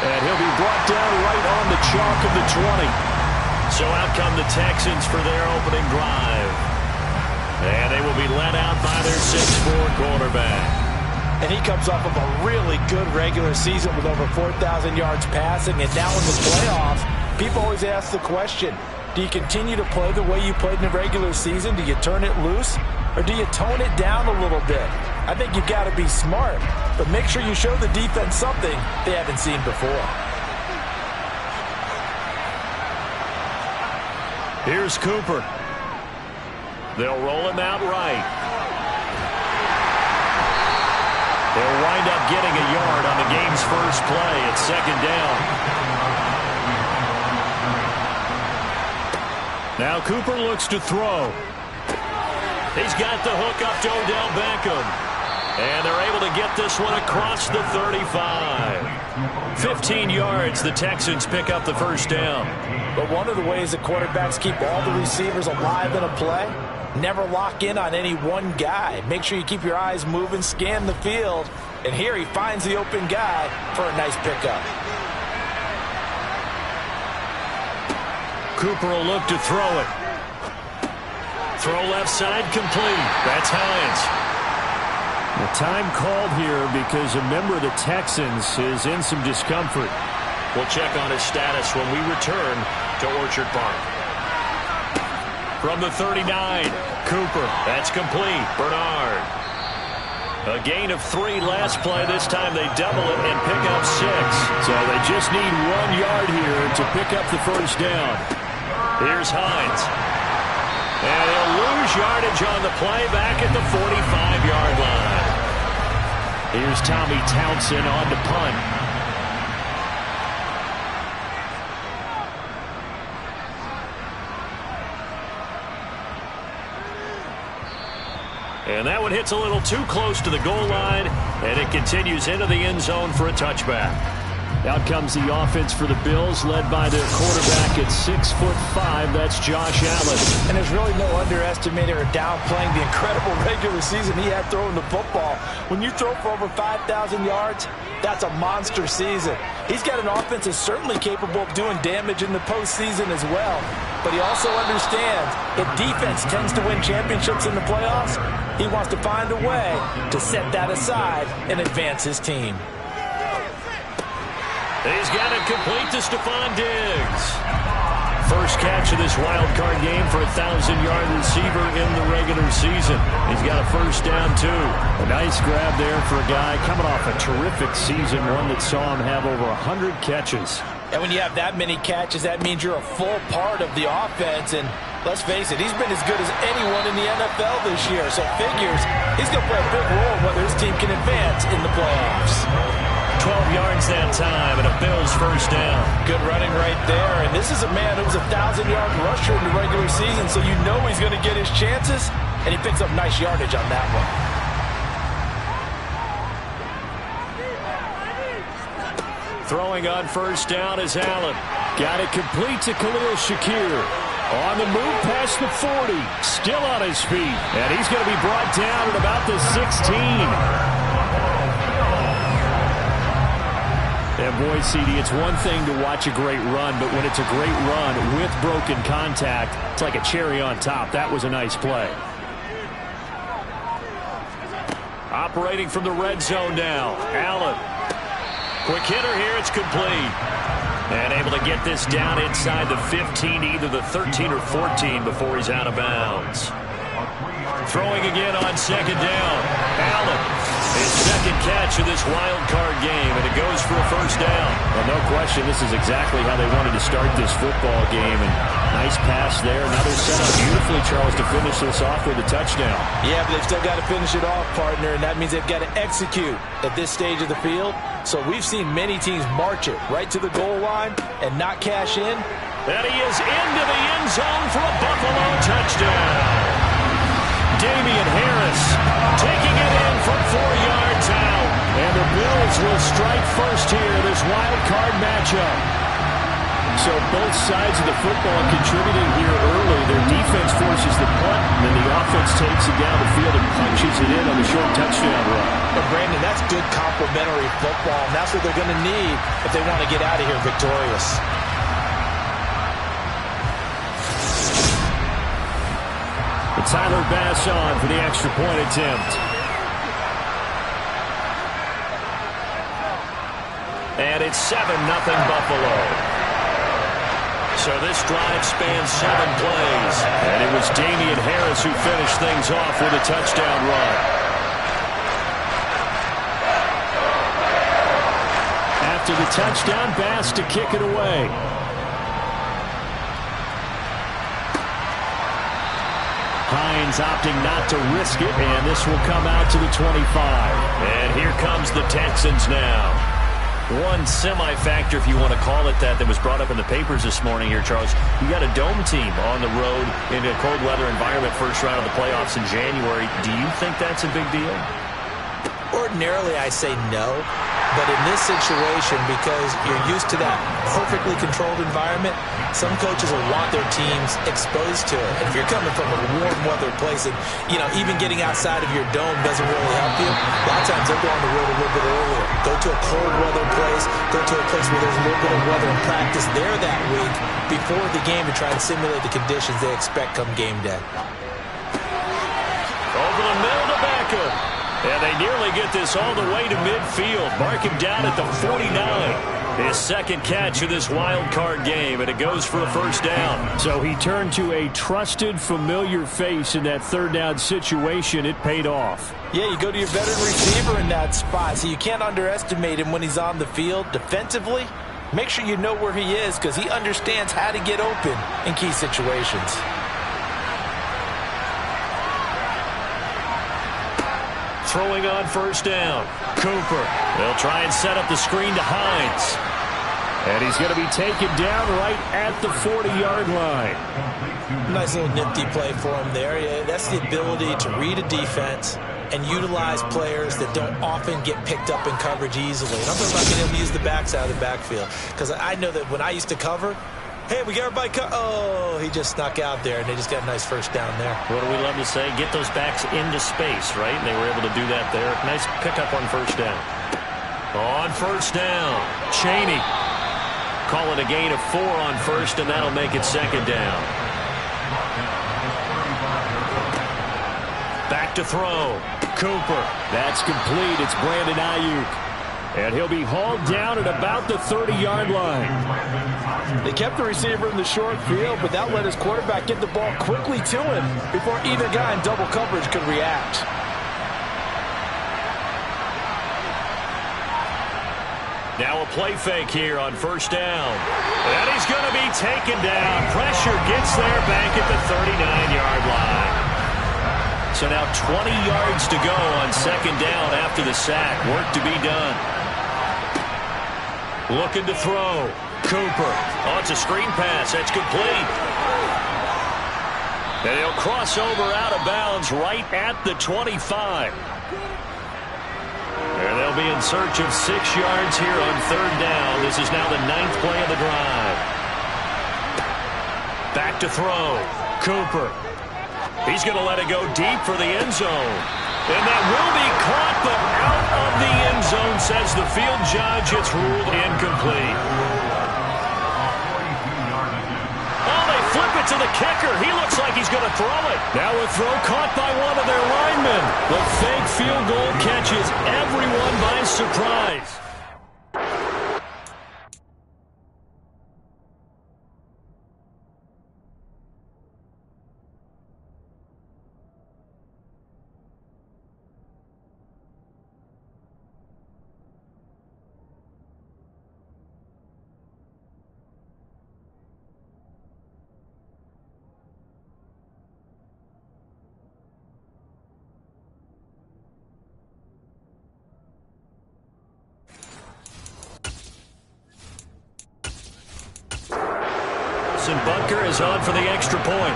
And he'll be brought down right on the chalk of the 20. So out come the Texans for their opening drive. And they will be led out by their 6'4" quarterback. And he comes off of a really good regular season with over 4,000 yards passing. And now in the playoffs, people always ask the question, do you continue to play the way you played in the regular season? Do you turn it loose? Or do you tone it down a little bit? I think you've got to be smart, but make sure you show the defense something they haven't seen before. Here's Cooper. They'll roll him out right. They'll wind up getting a yard on the game's first play. It's second down. Now Cooper looks to throw. He's got the hook up to Odell Beckham. And they're able to get this one across the 35. 15 yards, the Texans pick up the first down. But one of the ways that quarterbacks keep all the receivers alive in a play, never lock in on any one guy. Make sure you keep your eyes moving, scan the field. And here he finds the open guy for a nice pickup. Cooper will look to throw it. Throw left side complete. That's Hines. The time called here because a member of the Texans is in some discomfort. We'll check on his status when we return to Orchard Park. From the 39, Cooper. That's complete. Bernard. A gain of 3 last play. This time they double it and pick up 6. So they just need 1 yard here to pick up the first down. Here's Hines. And he'll lose yardage on the play back at the 45-yard line. Here's Tommy Townsend on to punt. And that one hits a little too close to the goal line, and it continues into the end zone for a touchback. Out comes the offense for the Bills, led by their quarterback at 6'5". That's Josh Allen. And there's really no underestimating or downplaying the incredible regular season he had throwing the football. When you throw for over 5,000 yards, that's a monster season. He's got an offense that's certainly capable of doing damage in the postseason as well. But he also understands that defense tends to win championships in the playoffs. He wants to find a way to set that aside and advance his team. He's got it complete to Stephon Diggs. First catch of this wild card game for a 1,000-yard receiver in the regular season. He's got a first down, too. A nice grab there for a guy coming off a terrific season, one that saw him have over 100 catches. And when you have that many catches, that means you're a full part of the offense. And let's face it, he's been as good as anyone in the NFL this year. So figures he's going to play a big role in whether his team can advance in the playoffs. 12 yards that time and a Bills first down. Good running right there. And this is a man who was a 1,000-yard rusher in the regular season, so you know he's going to get his chances, and he picks up nice yardage on that one. Throwing on first down is Allen. Got it complete to Khalil Shakir. On the move past the 40. Still on his feet. And he's going to be brought down at about the 16. And boy, CD, it's one thing to watch a great run, but when it's a great run with broken contact, it's like a cherry on top. That was a nice play. Operating from the red zone now, Allen. Quick hitter here, it's complete. And able to get this down inside the 15, either the 13 or 14 before he's out of bounds. Throwing again on second down, Allen. His second catch of this wild card game, and it goes for a first down. Well, no question, this is exactly how they wanted to start this football game. And nice pass there. Another setup beautifully, Charles, to finish this off with a touchdown. Yeah, but they've still got to finish it off, partner, and that means they've got to execute at this stage of the field. So we've seen many teams march it right to the goal line and not cash in. And he is into the end zone for a Buffalo touchdown. Damian Harris taking it in from 4 yards out. And the Bills will strike first here, this wild card matchup. So both sides of the football contributing here early. Their defense forces the punt, and then the offense takes it down the field and punches it in on the short touchdown run. But Brandon, that's good complementary football, and that's what they're going to need if they want to get out of here victorious. Tyler Bass on for the extra point attempt. And it's 7-0 Buffalo. So this drive spans 7 plays. And it was Damian Harris who finished things off with a touchdown run. After the touchdown, Bass to kick it away. Hines opting not to risk it, and this will come out to the 25. And here comes the Texans now. One semi-factor, if you want to call it that was brought up in the papers this morning here, Charles. You got a dome team on the road in a cold weather environment, first round of the playoffs in January. Do you think that's a big deal? Ordinarily, I say no. But in this situation, because you're used to that perfectly controlled environment, some coaches will want their teams exposed to it. And if you're coming from a warm weather place and, even getting outside of your dome doesn't really help you, a lot of times they'll go on the road a little bit earlier. Go to a cold weather place, go to a place where there's a little bit of weather and practice there that week before the game to try and simulate the conditions they expect come game day. Over the middle to Beckham. And they nearly get this all the way to midfield. Mark him down at the 49. His second catch of this wild card game, and it goes for a first down. So he turned to a trusted, familiar face in that third down situation. It paid off. Yeah, you go to your veteran receiver in that spot, so you can't underestimate him when he's on the field. Defensively, make sure you know where he is because he understands how to get open in key situations. Throwing on first down. Cooper. They'll try and set up the screen to Hines. And he's going to be taken down right at the 40-yard line. Nice little nifty play for him there. Yeah, that's the ability to read a defense and utilize players that don't often get picked up in coverage easily. And I'm talking about being able to use the backside of the backfield. Because I know that when I used to cover, hey, we got everybody oh, he just snuck out there, and they just got a nice first down there. What do we love to say? Get those backs into space, right? And they were able to do that there. Nice pickup on first down. On first down, Chaney. Call it a gain of 4 on first, and that'll make it second down. Back to throw. Cooper. That's complete. It's Brandon Ayuk. And he'll be hauled down at about the 30-yard line. They kept the receiver in the short field, but that let his quarterback get the ball quickly to him before either guy in double coverage could react. Now a play fake here on first down. And he's going to be taken down. Pressure gets there back at the 39-yard line. So now 20 yards to go on second down after the sack. Work to be done. Looking to throw. Cooper. Oh, it's a screen pass. That's complete. And he'll cross over out of bounds right at the 25. And they'll be in search of 6 yards here on third down. This is now the 9th play of the drive. Back to throw. Cooper. He's going to let it go deep for the end zone. And that will be caught, but out of the end zone, says the field judge. It's ruled incomplete. Oh, they flip it to the kicker. He looks like he's going to throw it. Now a throw caught by one of their linemen. The fake field goal catches everyone by surprise. Butker is on for the extra point.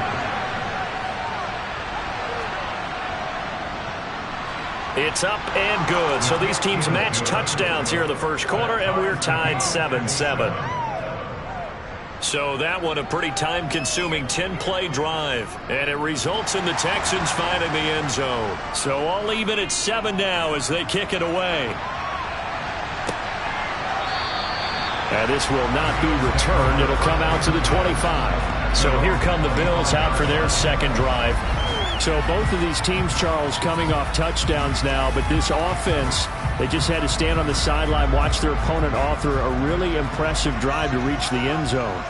It's up and good. So these teams match touchdowns here in the first quarter, and we're tied 7-7. So that one a pretty time-consuming 10-play drive. And it results in the Texans finding the end zone. So all even at 7 now as they kick it away. And this will not be returned. It'll come out to the 25. So here come the Bills out for their second drive. So both of these teams, Charles, coming off touchdowns now, but this offense, they just had to stand on the sideline, watch their opponent author a really impressive drive to reach the end zone.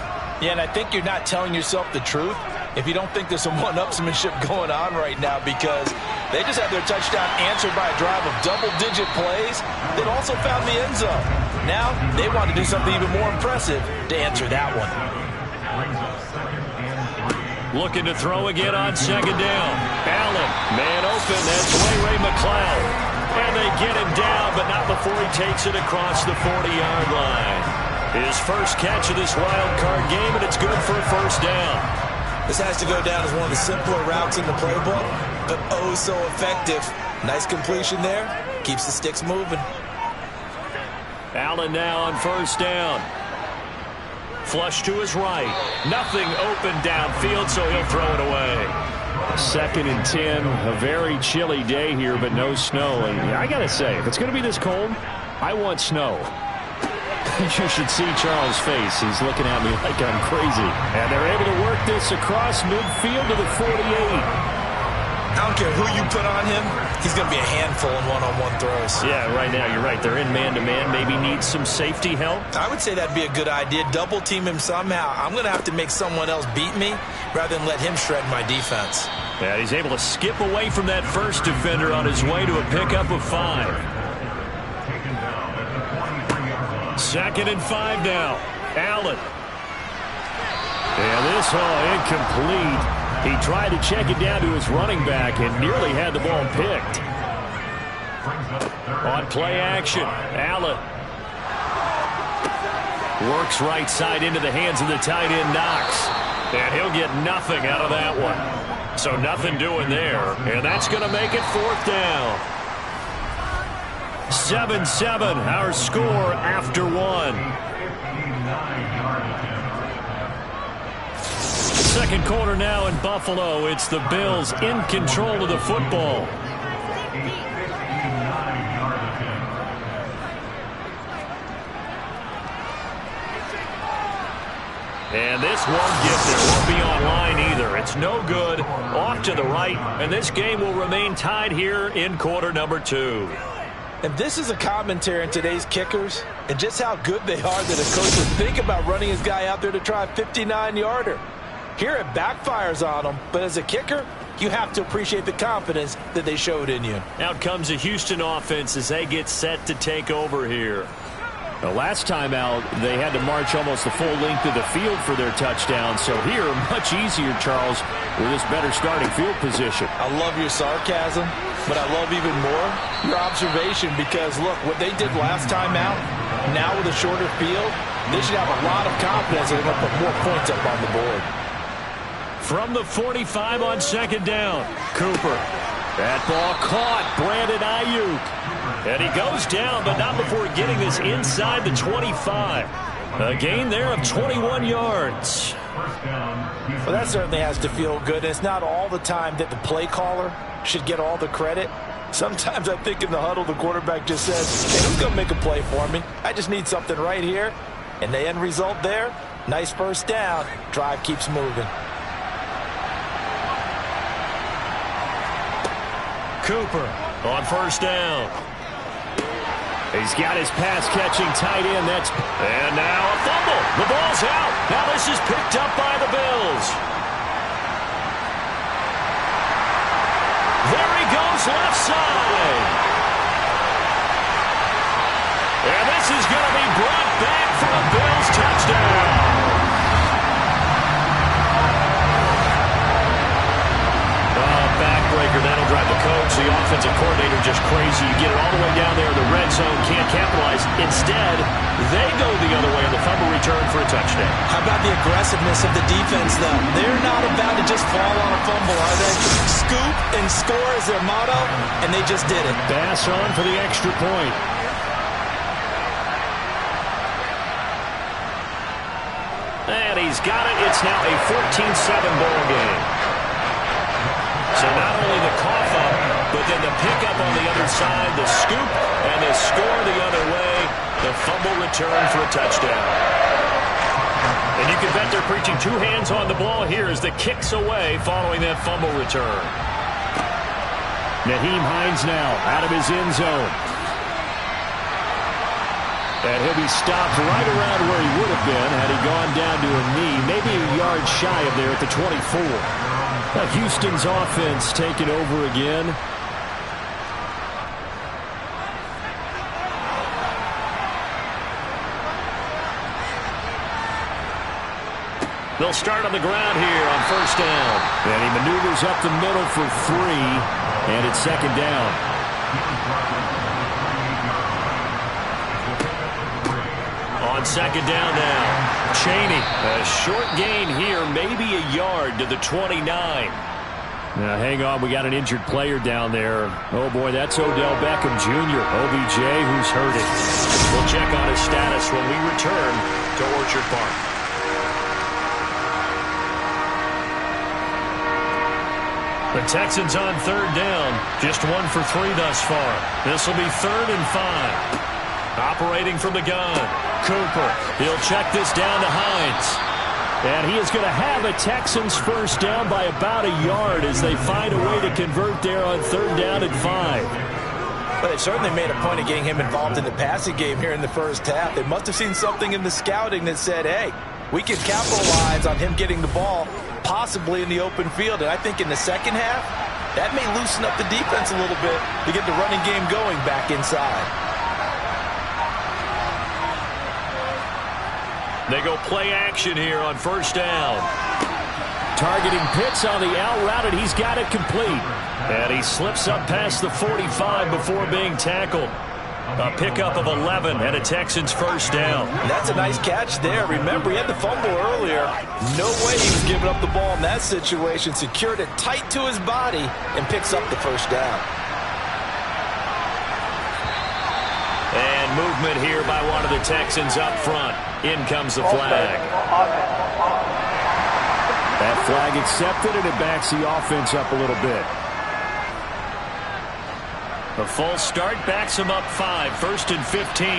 Yeah, and I think you're not telling yourself the truth if you don't think there's some one-upsmanship going on right now, because they just had their touchdown answered by a drive of double-digit plays that also found the end zone. Now they want to do something even more impressive to answer that one. Looking to throw again on second down. Allen, man open, that's Ray McCloud. And they get him down, but not before he takes it across the 40-yard line. His first catch of this wild card game, and it's good for a first down. This has to go down as one of the simpler routes in the playbook, but oh so effective. Nice completion there. Keeps the sticks moving. Allen now on first down. Flush to his right. Nothing open downfield, so he'll throw it away. 2nd and 10. A very chilly day here, but no snow. And I got to say, if it's going to be this cold, I want snow. You should see Charles' face. He's looking at me like I'm crazy. And they're able to work this across midfield to the 48. I don't care who you put on him. He's going to be a handful in one-on-one throws. Yeah, right now, you're right. They're in man-to-man. Maybe needs some safety help. I would say that'd be a good idea. Double team him somehow. I'm going to have to make someone else beat me rather than let him shred my defense. Yeah, he's able to skip away from that first defender on his way to a pickup of 5. 2nd and 5 now. Allen. And this all incomplete. He tried to check it down to his running back and nearly had the ball picked. On play action, Allen works right side into the hands of the tight end Knox. And he'll get nothing out of that one. So nothing doing there. And that's going to make it 4th down. 7-7, our score after 1. Second quarter now in Buffalo. It's the Bills in control of the football. And this won't get there. Won't be online either. It's no good. Off to the right. And this game will remain tied here in quarter number 2. And this is a commentary on today's kickers and just how good they are that a coach would think about running his guy out there to try a 59-yarder. Here it backfires on them, but as a kicker, you have to appreciate the confidence that they showed in you. Out comes the Houston offense as they get set to take over here. The last time out, they had to march almost the full length of the field for their touchdown. So here, much easier, Charles, with this better starting field position. I love your sarcasm, but I love even more your observation because, look, what they did last time out, now with a shorter field, they should have a lot of confidence that they're going to put more points up on the board. From the 45 on second down, Cooper. That ball caught, Brandon Ayuk. And he goes down, but not before getting this inside the 25. A gain there of 21 yards. Well, that certainly has to feel good. And it's not all the time that the play caller should get all the credit. Sometimes I think in the huddle, the quarterback just says, hey, who's going to make a play for me? I just need something right here. And the end result there, nice first down. Drive keeps moving. Cooper on first down. He's got his pass-catching tight end. And now a fumble. The ball's out. Now this is picked up by the Bills. There he goes left side. And this is going to be brought back for a Bills touchdown. Backbreaker, that'll drive the coach, the offensive coordinator, just crazy. You get it all the way down there in the red zone, can't capitalize. Instead, they go the other way on the fumble return for a touchdown. How about the aggressiveness of the defense, though? They're not about to just fall on a fumble, are they? Scoop and score is their motto, and they just did it. Pass on for the extra point. And he he's got it. It's now a 14-7 ball game. So not only the cough up, but then the pickup on the other side, the scoop, and the score the other way. The fumble return for a touchdown. And you can bet they're preaching two hands on the ball here as the kick's away following that fumble return. Nyheim Hines now out of his end zone. And he'll be stopped right around where he would have been had he gone down to a knee, maybe a yard shy of there at the 24. Now Houston's offense taking over again. They'll start on the ground here on first down. And he maneuvers up the middle for 3, and it's second down. On second down now, Chaney. A short gain here, maybe a yard to the 29. Now, hang on. We got an injured player down there. Oh, boy, that's Odell Beckham Jr., OBJ, who's hurting. We'll check on his status when we return to Orchard Park. The Texans on third down. Just 1 for 3 thus far. This will be 3rd and 5. Operating from the gun, Cooper. He'll check this down to Hines. And he is going to have a Texans first down by about a yard as they find a way to convert there on 3rd down and 5. But they certainly made a point of getting him involved in the passing game here in the first half. They must have seen something in the scouting that said, hey, we can capitalize on him getting the ball possibly in the open field. And I think in the second half, that may loosen up the defense a little bit to get the running game going back inside. They go play action here on first down. Targeting Pitts on the out route, and he's got it complete. And he slips up past the 45 before being tackled. A pickup of 11 and a Texans first down. That's a nice catch there. Remember, he had the fumble earlier. No way he was giving up the ball in that situation. Secured it tight to his body and picks up the first down. And movement here by one of the Texans up front. In comes the flag. That flag accepted, and it backs the offense up a little bit. A false start backs him up 5. 1st and 15.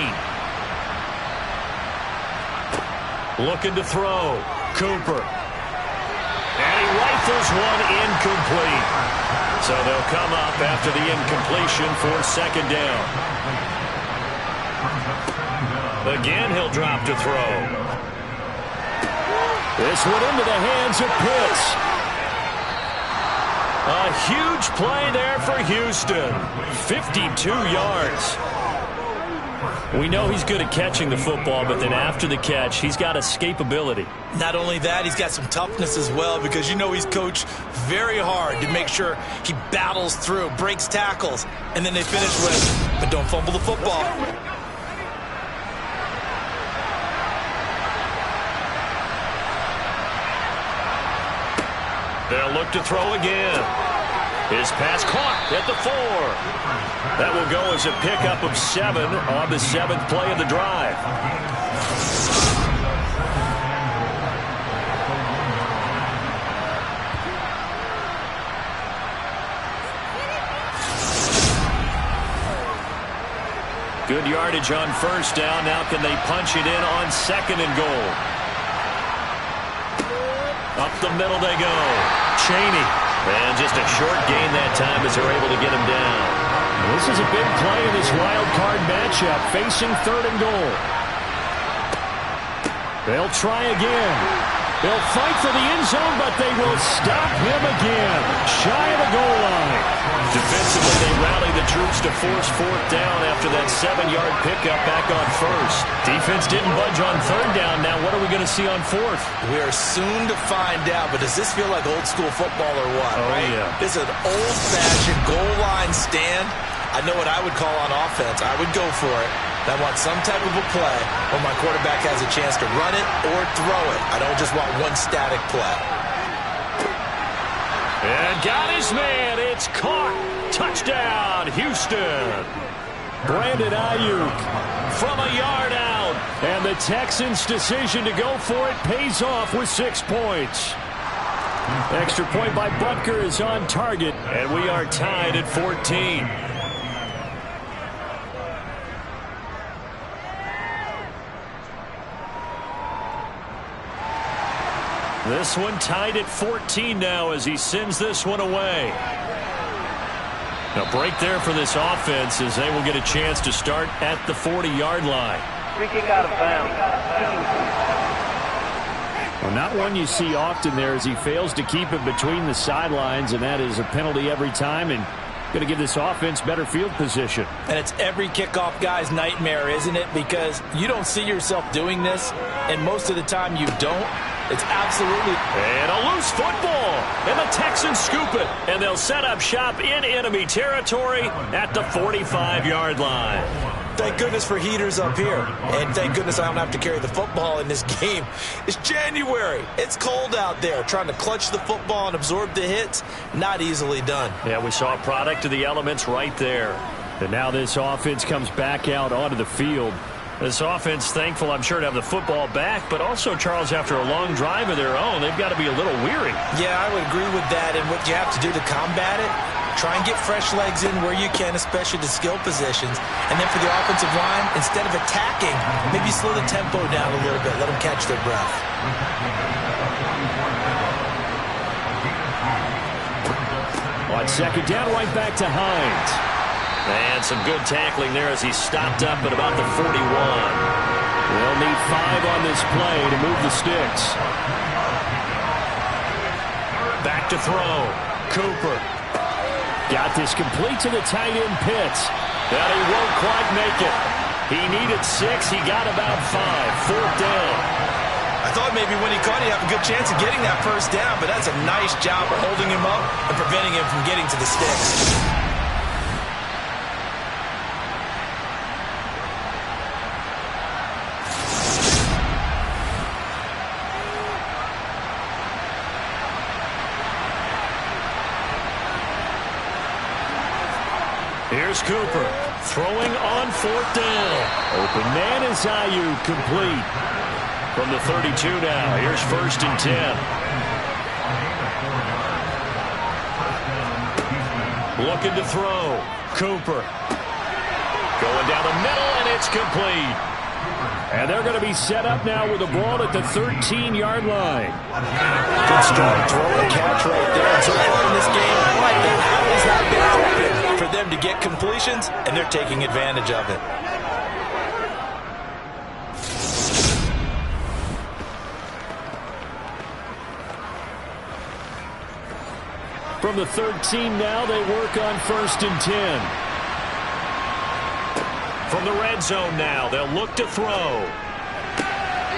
Looking to throw. Cooper. And he rifles one incomplete. So they'll come up after the incompletion for 2nd down. Again, he'll drop to throw. This one into the hands of Pitts. A huge play there for Houston. 52 yards. We know he's good at catching the football, but then after the catch, he's got escapability. Not only that, he's got some toughness as well, because you know he's coached very hard to make sure he battles through, breaks tackles, and then they finish with, but don't fumble the football. They'll look to throw again. His pass caught at the 4. That will go as a pickup of 7 on the 7th play of the drive. Good yardage on first down. Now can they punch it in on 2nd and goal? Up the middle they go. Chaney. And just a short gain that time as they're able to get him down. This is a big play in this wild card matchup, facing 3rd and goal. They'll try again. They'll fight for the end zone, but they will stop him again. Shy of the goal line. Defensively, they rally the troops to force 4th down after that 7-yard pickup back on 1st. Defense didn't budge on 3rd down. Now what are we going to see on 4th? We are soon to find out, but does this feel like old school football or what? Oh, right? yeah. This is an old-fashioned goal line stand. I know what I would call on offense. I would go for it. I want some type of a play where my quarterback has a chance to run it or throw it. I don't just want one static play. And got his man. It's caught. Touchdown, Houston. Brandon Ayuk from a yard out. And the Texans' decision to go for it pays off with 6 points. Extra point by Butker is on target, and we are tied at 14. This one tied at 14 now as he sends this one away. A break there for this offense as they will get a chance to start at the 40-yard line. Free kick out of bounds. Well, not one you see often there as he fails to keep it between the sidelines, and that is a penalty every time and going to give this offense better field position. And it's every kickoff guy's nightmare, isn't it? Because you don't see yourself doing this, and most of the time you don't. It's absolutely... And a loose football. And the Texans scoop it. And they'll set up shop in enemy territory at the 45-yard line. Thank goodness for heaters up here. And thank goodness I don't have to carry the football in this game. It's January. It's cold out there. Trying to clutch the football and absorb the hits, not easily done. Yeah, we saw a product of the elements right there. And now this offense comes back out onto the field. This offense thankful, I'm sure, to have the football back, but also, Charles, after a long drive of their own, they've got to be a little weary. Yeah, I would agree with that. And what you have to do to combat it, try and get fresh legs in where you can, especially the skill positions. And then for the offensive line, instead of attacking, maybe slow the tempo down a little bit. Let them catch their breath. On second down, right back to Hines. And some good tackling there as he stopped up at about the 41. They'll need 5 on this play to move the sticks. Back to throw. Cooper. Got this complete to the tight end Pitts. But he won't quite make it. He needed 6. He got about 5. 4th down. I thought maybe when he caught it, he'd have a good chance of getting that first down, but that's a nice job of holding him up and preventing him from getting to the sticks. Here's Cooper throwing on 4th down. Open man is Ayuk, complete. From the 32 now, here's 1st and 10. Looking to throw. Cooper. Going down the middle, and it's complete. And they're going to be set up now with the ball at the 13-yard line. Good strong throw and catch right there. And so far in this game, I like that. Alley's not been open for them to get completions, and they're taking advantage of it. From the 13 now, they work on 1st and 10. From the red zone now, they'll look to throw.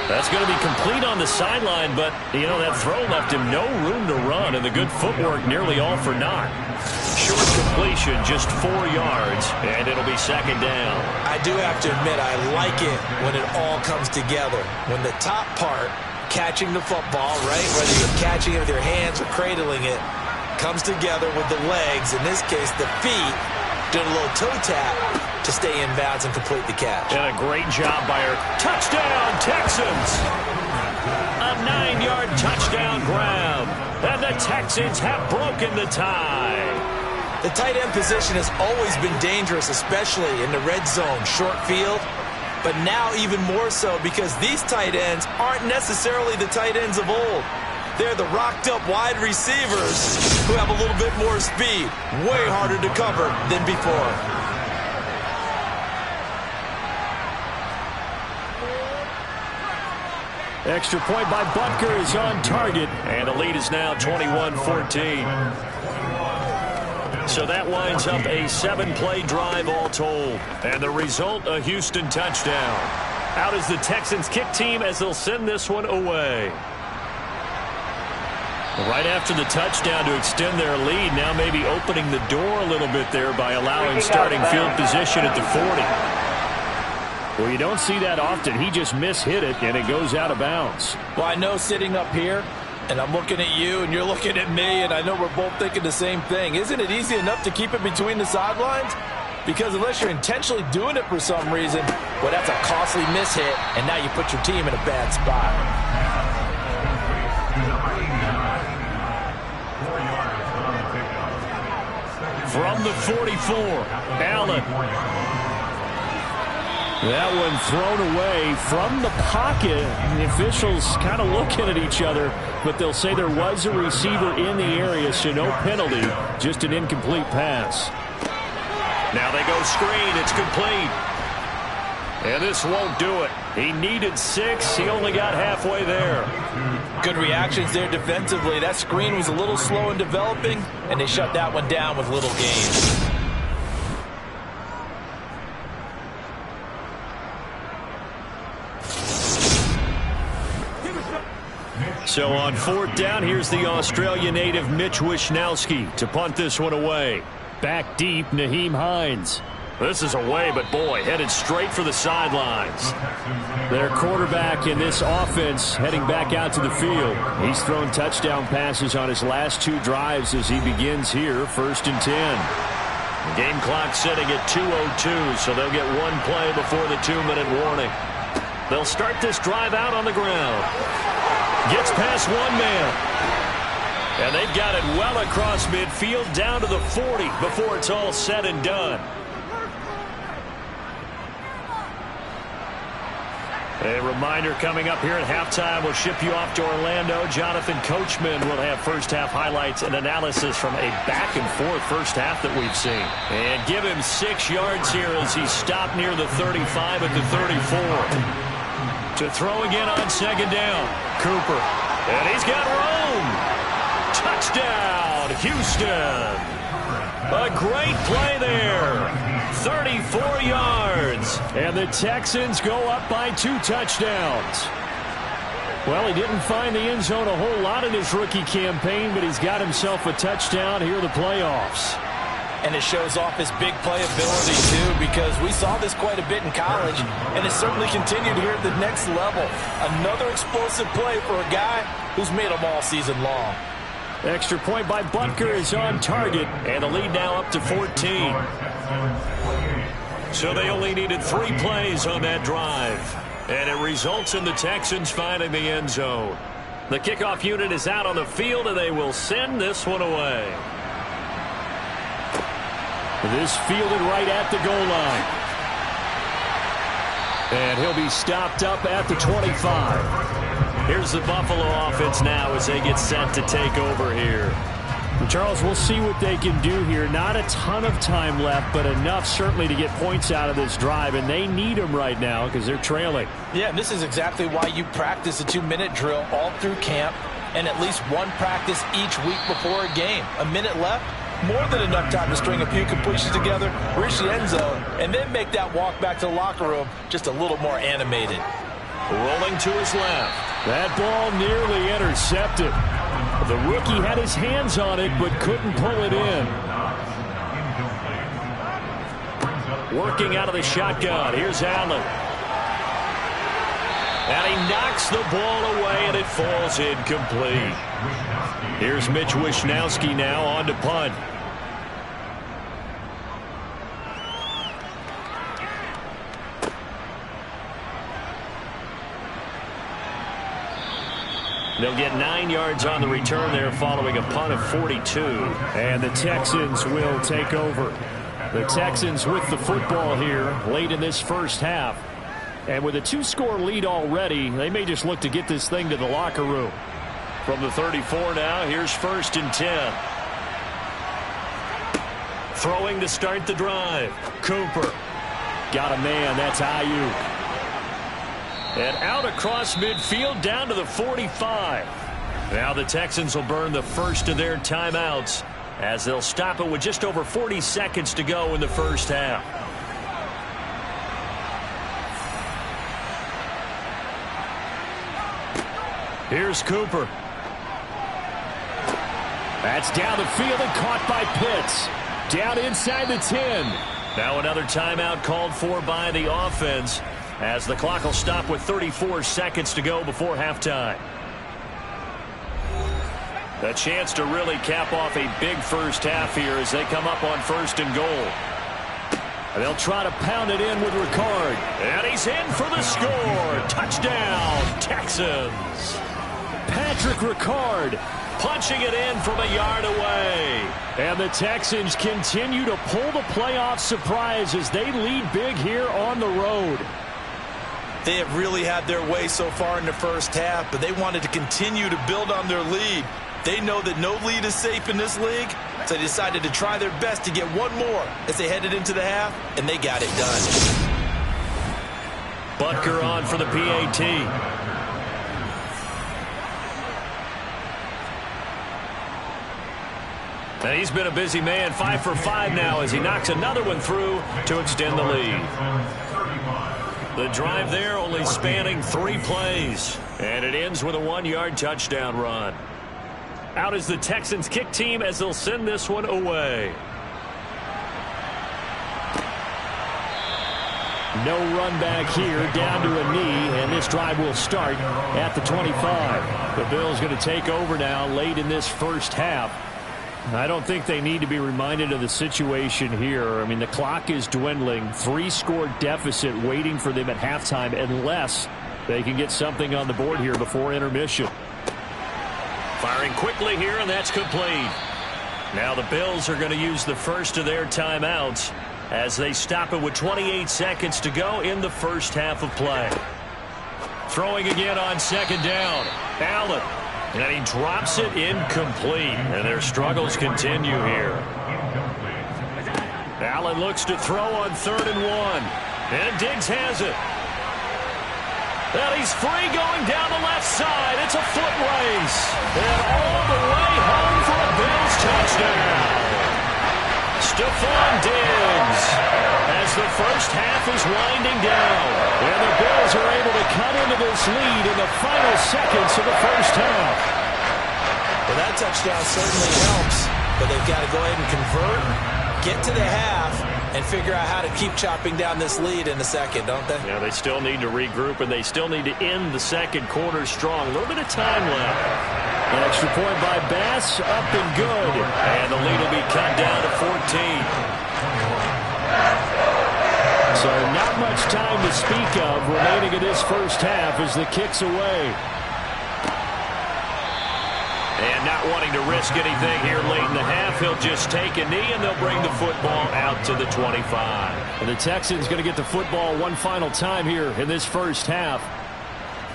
That's going to be complete on the sideline, but, you know, that throw left him no room to run, and the good footwork nearly all for naught. Short completion, just 4 yards, and it'll be 2nd down. I do have to admit, I like it when it all comes together. When the top part, catching the football, right, whether you're catching it with your hands or cradling it, comes together with the legs, in this case the feet, doing a little toe tap to stay in bounds and complete the catch. And a great job by her. Touchdown, Texans! A 9-yard touchdown grab. And the Texans have broken the tie. The tight end position has always been dangerous, especially in the red zone, short field. But now even more so because these tight ends aren't necessarily the tight ends of old. They're the rocked-up wide receivers who have a little bit more speed. Way harder to cover than before. Extra point by Butker is on target. And the lead is now 21-14. So that winds up a 7-play drive all told. And the result, a Houston touchdown. Out is the Texans kick team as they'll send this one away. Right after the touchdown to extend their lead, now maybe opening the door a little bit there by allowing starting field position at the 40. Well, you don't see that often. He just mishit it, and it goes out of bounds. Well, I know sitting up here, and I'm looking at you, and you're looking at me, and I know we're both thinking the same thing. Isn't it easy enough to keep it between the sidelines? Because unless you're intentionally doing it for some reason, well, that's a costly mishit, and now you put your team in a bad spot. From the 44, Allen. That one thrown away from the pocket. The officials kind of looking at each other, but they'll say there was a receiver in the area, so no penalty, just an incomplete pass. Now they go screen. It's complete. And this won't do it. He needed 6. He only got halfway there. Good reactions there defensively. That screen was a little slow in developing, and they shut that one down with little gain. So on 4th down, here's the Australia native Mitch Wishnowsky to punt this one away. Back deep, Nyheim Hines. This is away, but boy, headed straight for the sidelines. Their quarterback in this offense heading back out to the field. He's thrown touchdown passes on his last 2 drives as he begins here, 1st and 10. Game clock sitting at 2:02, so they'll get 1 play before the 2-minute warning. They'll start this drive out on the ground. Gets past 1 man. And they've got it well across midfield down to the 40 before it's all said and done. A reminder coming up here at halftime. We'll ship you off to Orlando. Jonathan Coachman will have first-half highlights and analysis from a back-and-forth first half that we've seen. And give him 6 yards here as he stopped near the 35 at the 34. To throw again on 2nd down. Cooper. And he's got room. Touchdown, Houston. A great play there. 34 yards. And the Texans go up by 2 touchdowns. Well, he didn't find the end zone a whole lot in his rookie campaign, but he's got himself a touchdown here in the playoffs. And it shows off his big playability, too, because we saw this quite a bit in college, and it certainly continued here at the next level. Another explosive play for a guy who's made them all season long. Extra point by Butker is on target, and the lead now up to 14. So they only needed 3 plays on that drive, and it results in the Texans finding the end zone. The kickoff unit is out on the field, and they will send this one away. This fielded right at the goal line. And he'll be stopped up at the 25. Here's the Buffalo offense now as they get set to take over here. Charles, we'll see what they can do here. Not a ton of time left, but enough certainly to get points out of this drive, and they need them right now because they're trailing. Yeah, and this is exactly why you practice a 2-minute drill all through camp and at least 1 practice each week before a game. A minute left, more than enough time to string a few completions together, reach the end zone, and then make that walk back to the locker room just a little more animated. Rolling to his left. That ball nearly intercepted. The rookie had his hands on it but couldn't pull it in. Working out of the shotgun. Here's Allen. And he knocks the ball away, and it falls incomplete. Here's Mitch Wishnowsky now on to punt. They'll get 9 yards on the return there following a punt of 42. And the Texans will take over. The Texans with the football here late in this first half. And with a 2-score lead already, they may just look to get this thing to the locker room. From the 34 now, here's 1st and 10. Throwing to start the drive. Cooper. Got a man. That's Ayuk. And out across midfield down to the 45. Now the Texans will burn the first of their timeouts as they'll stop it with just over 40 seconds to go in the first half. Here's Cooper. That's down the field and caught by Pitts. Down inside the 10. Now another timeout called for by the offense as the clock will stop with 34 seconds to go before halftime. A chance to really cap off a big first half here as they come up on 1st and goal. And they'll try to pound it in with Ricard. And he's in for the score. Touchdown, Texans. Patrick Ricard punching it in from a yard away. And the Texans continue to pull the playoff surprise as they lead big here on the road. They have really had their way so far in the first half, but they wanted to continue to build on their lead. They know that no lead is safe in this league, so they decided to try their best to get one more as they headed into the half, and they got it done. Butker on for the PAT. And he's been a busy man, 5 for 5 now as he knocks another one through to extend the lead. The drive there only spanning 3 plays. And it ends with a 1-yard touchdown run. Out is the Texans kick team as they'll send this one away. No run back here, down to a knee, and this drive will start at the 25. The Bills going to take over now late in this first half. I don't think they need to be reminded of the situation here. I mean, the clock is dwindling. 3-score deficit waiting for them at halftime unless they can get something on the board here before intermission. Firing quickly here, and that's complete. Now the Bills are going to use the first of their timeouts as they stop it with 28 seconds to go in the first half of play. Throwing again on second down. Allen. And he drops it incomplete. And their struggles continue here. Allen looks to throw on 3rd and 1. And Diggs has it. And he's free going down the left side. It's a foot race. And all the way home for a Bills touchdown. Stephon Diggs as the first half is winding down. And the Bills are able to cut into this lead in the final seconds of the first half. Well, that touchdown certainly helps, but they've got to go ahead and convert, get to the half, and figure out how to keep chopping down this lead in the second, don't they? Yeah, they still need to regroup, and they still need to end the second quarter strong. A little bit of time left. An extra point by Bass, up and good. And the lead will be cut down to 14. So not much time to speak of remaining in this first half as the kick's away. And not wanting to risk anything here late in the half, he'll just take a knee, and they'll bring the football out to the 25. And the Texans going to get the football one final time here in this first half.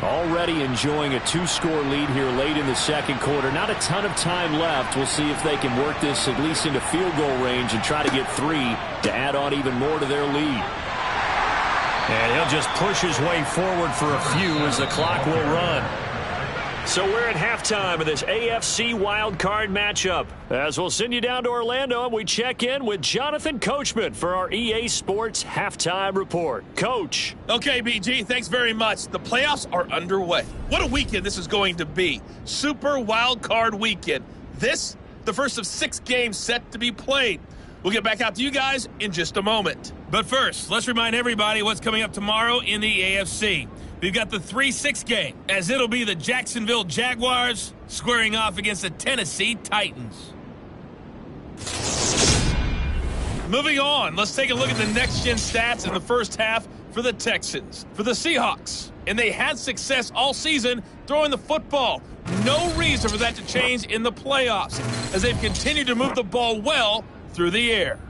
Already enjoying a 2-score lead here late in the second quarter. Not a ton of time left. We'll see if they can work this at least into field goal range and try to get 3 to add on even more to their lead. And he'll just push his way forward for a few as the clock will run. So we're at halftime of this AFC wildcard matchup. As we'll send you down to Orlando, and we check in with Jonathan Coachman for our EA Sports Halftime Report. Coach. Okay, BG, thanks very much. The playoffs are underway. What a weekend this is going to be. Super wildcard weekend. This, the first of 6 games set to be played. We'll get back out to you guys in just a moment. But first, let's remind everybody what's coming up tomorrow in the AFC. We've got the 3-6 game, as it'll be the Jacksonville Jaguars squaring off against the Tennessee Titans. Moving on, let's take a look at the next-gen stats in the first half for the Texans. For the Seahawks, and they had success all season throwing the football. No reason for that to change in the playoffs, as they've continued to move the ball well through the air.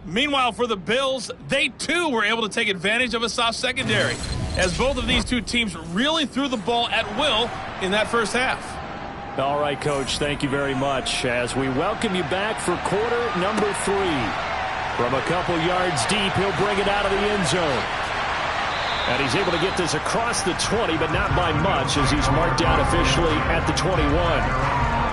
Meanwhile, for the Bills, they too were able to take advantage of a soft secondary, as both of these two teams really threw the ball at will in that first half. All right, Coach, thank you very much. As we welcome you back for quarter number 3. From a couple yards deep, he'll bring it out of the end zone. And he's able to get this across the 20, but not by much, as he's marked down officially at the 21.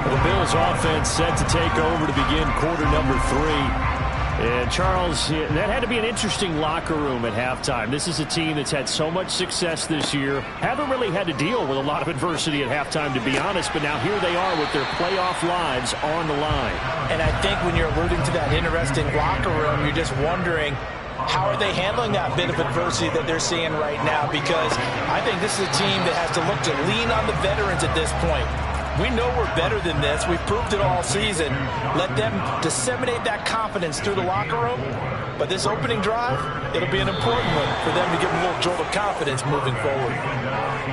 The Bills offense set to take over to begin quarter number 3. And, Charles, that had to be an interesting locker room at halftime. This is a team that's had so much success this year. Haven't really had to deal with a lot of adversity at halftime, to be honest. But now here they are with their playoff lives on the line. And I think when you're alluding to that interesting locker room, you're just wondering, how are they handling that bit of adversity that they're seeing right now? Because I think this is a team that has to look to lean on the veterans at this point. We know we're better than this. We've proved it all season. Let them disseminate that confidence through the locker room. But this opening drive, it'll be an important one for them to give them a little jolt of confidence moving forward.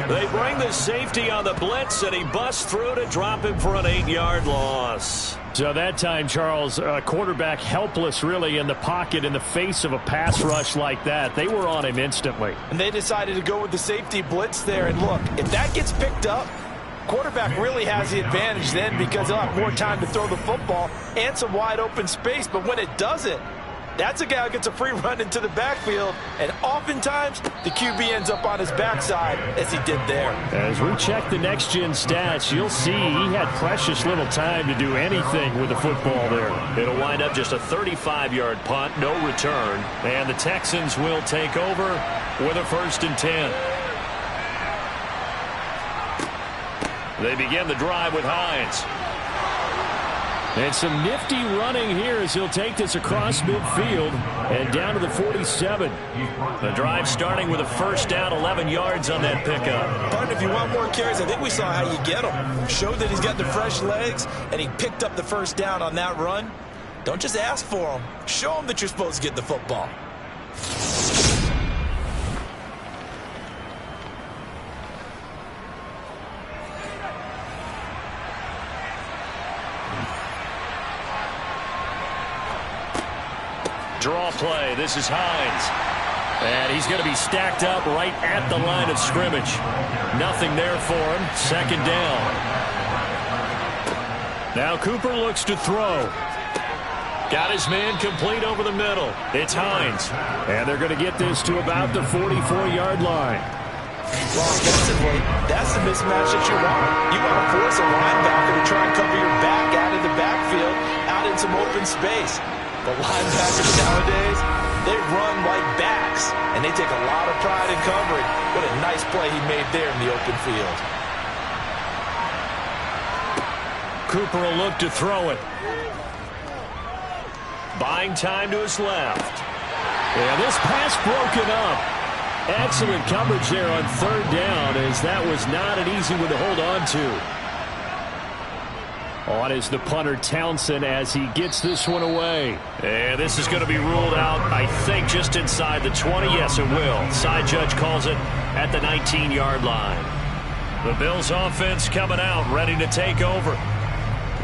They bring the safety on the blitz, and he busts through to drop him for an 8-yard loss. So that time, Charles, quarterback helpless really in the pocket in the face of a pass rush like that. They were on him instantly. And they decided to go with the safety blitz there. And look, if that gets picked up, quarterback really has the advantage then because he'll have more time to throw the football and some wide open space. But when it doesn't, that's a guy who gets a free run into the backfield, and oftentimes the QB ends up on his backside as he did there. As we check the next-gen stats, you'll see he had precious little time to do anything with the football there. It'll wind up just a 35-yard punt, no return, and the Texans will take over with a 1st and 10. They begin the drive with Hines. And some nifty running here as he'll take this across midfield and down to the 47. The drive starting with a 1st down, 11 yards on that pickup. Partner, if you want more carries, I think we saw how you get him. Showed that he's got the fresh legs, and he picked up the 1st down on that run. Don't just ask for him. Show him that you're supposed to get the football. Draw play. This is Hines. And he's going to be stacked up right at the line of scrimmage. Nothing there for him. 2nd down. Now Cooper looks to throw. Got his man complete over the middle. It's Hines. And they're going to get this to about the 44-yard line. Well, offensively, that's the mismatch that you want. You want to force a linebacker to try and cover your back out of the backfield, out in some open space. But linebackers nowadays, they run like backs, and they take a lot of pride in covering. What a nice play he made there in the open field. Cooper will look to throw it. Buying time to his left. And this pass broken up. Excellent coverage there on 3rd down, as that was not an easy one to hold on to. On is the punter, Townsend, as he gets this one away. And this is going to be ruled out, I think, just inside the 20. Yes, it will. Side judge calls it at the 19-yard line. The Bills offense coming out, ready to take over.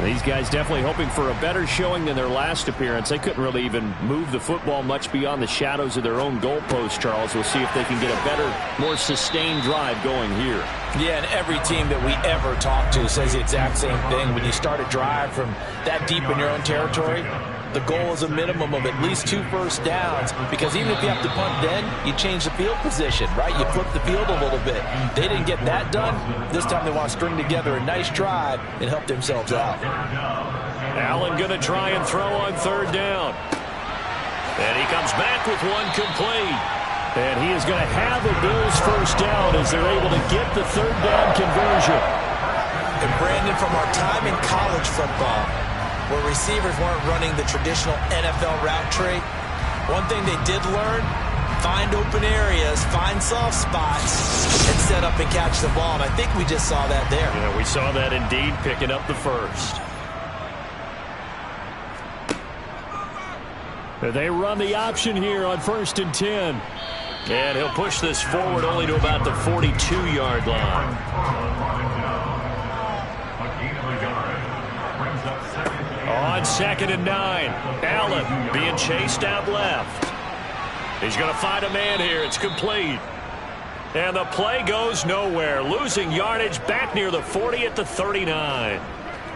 These guys definitely hoping for a better showing than their last appearance. They couldn't really even move the football much beyond the shadows of their own goalpost, Charles. We'll see if they can get a better, more sustained drive going here. Yeah, and every team that we ever talk to says the exact same thing. When you start a drive from that deep in your own territory, the goal is a minimum of at least 2 first downs, because even if you have to punt then, you change the field position, right? You flip the field a little bit. They didn't get that done. This time they want to string together a nice drive and help themselves out. Allen going to try and throw on 3rd down. And he comes back with one complete. And he is going to have the Bills' 1st down as they're able to get the 3rd down conversion. And Brandon, from our time in college football, where receivers weren't running the traditional NFL route tree, one thing they did learn, find open areas, find soft spots, and set up and catch the ball. And I think we just saw that there. Yeah, we saw that indeed, picking up the 1st. They run the option here on 1st and 10. And he'll push this forward only to about the 42-yard line. On 2nd and 9, Allen being chased out left. He's going to find a man here. It's complete. And the play goes nowhere. Losing yardage back near the 40 at the 39.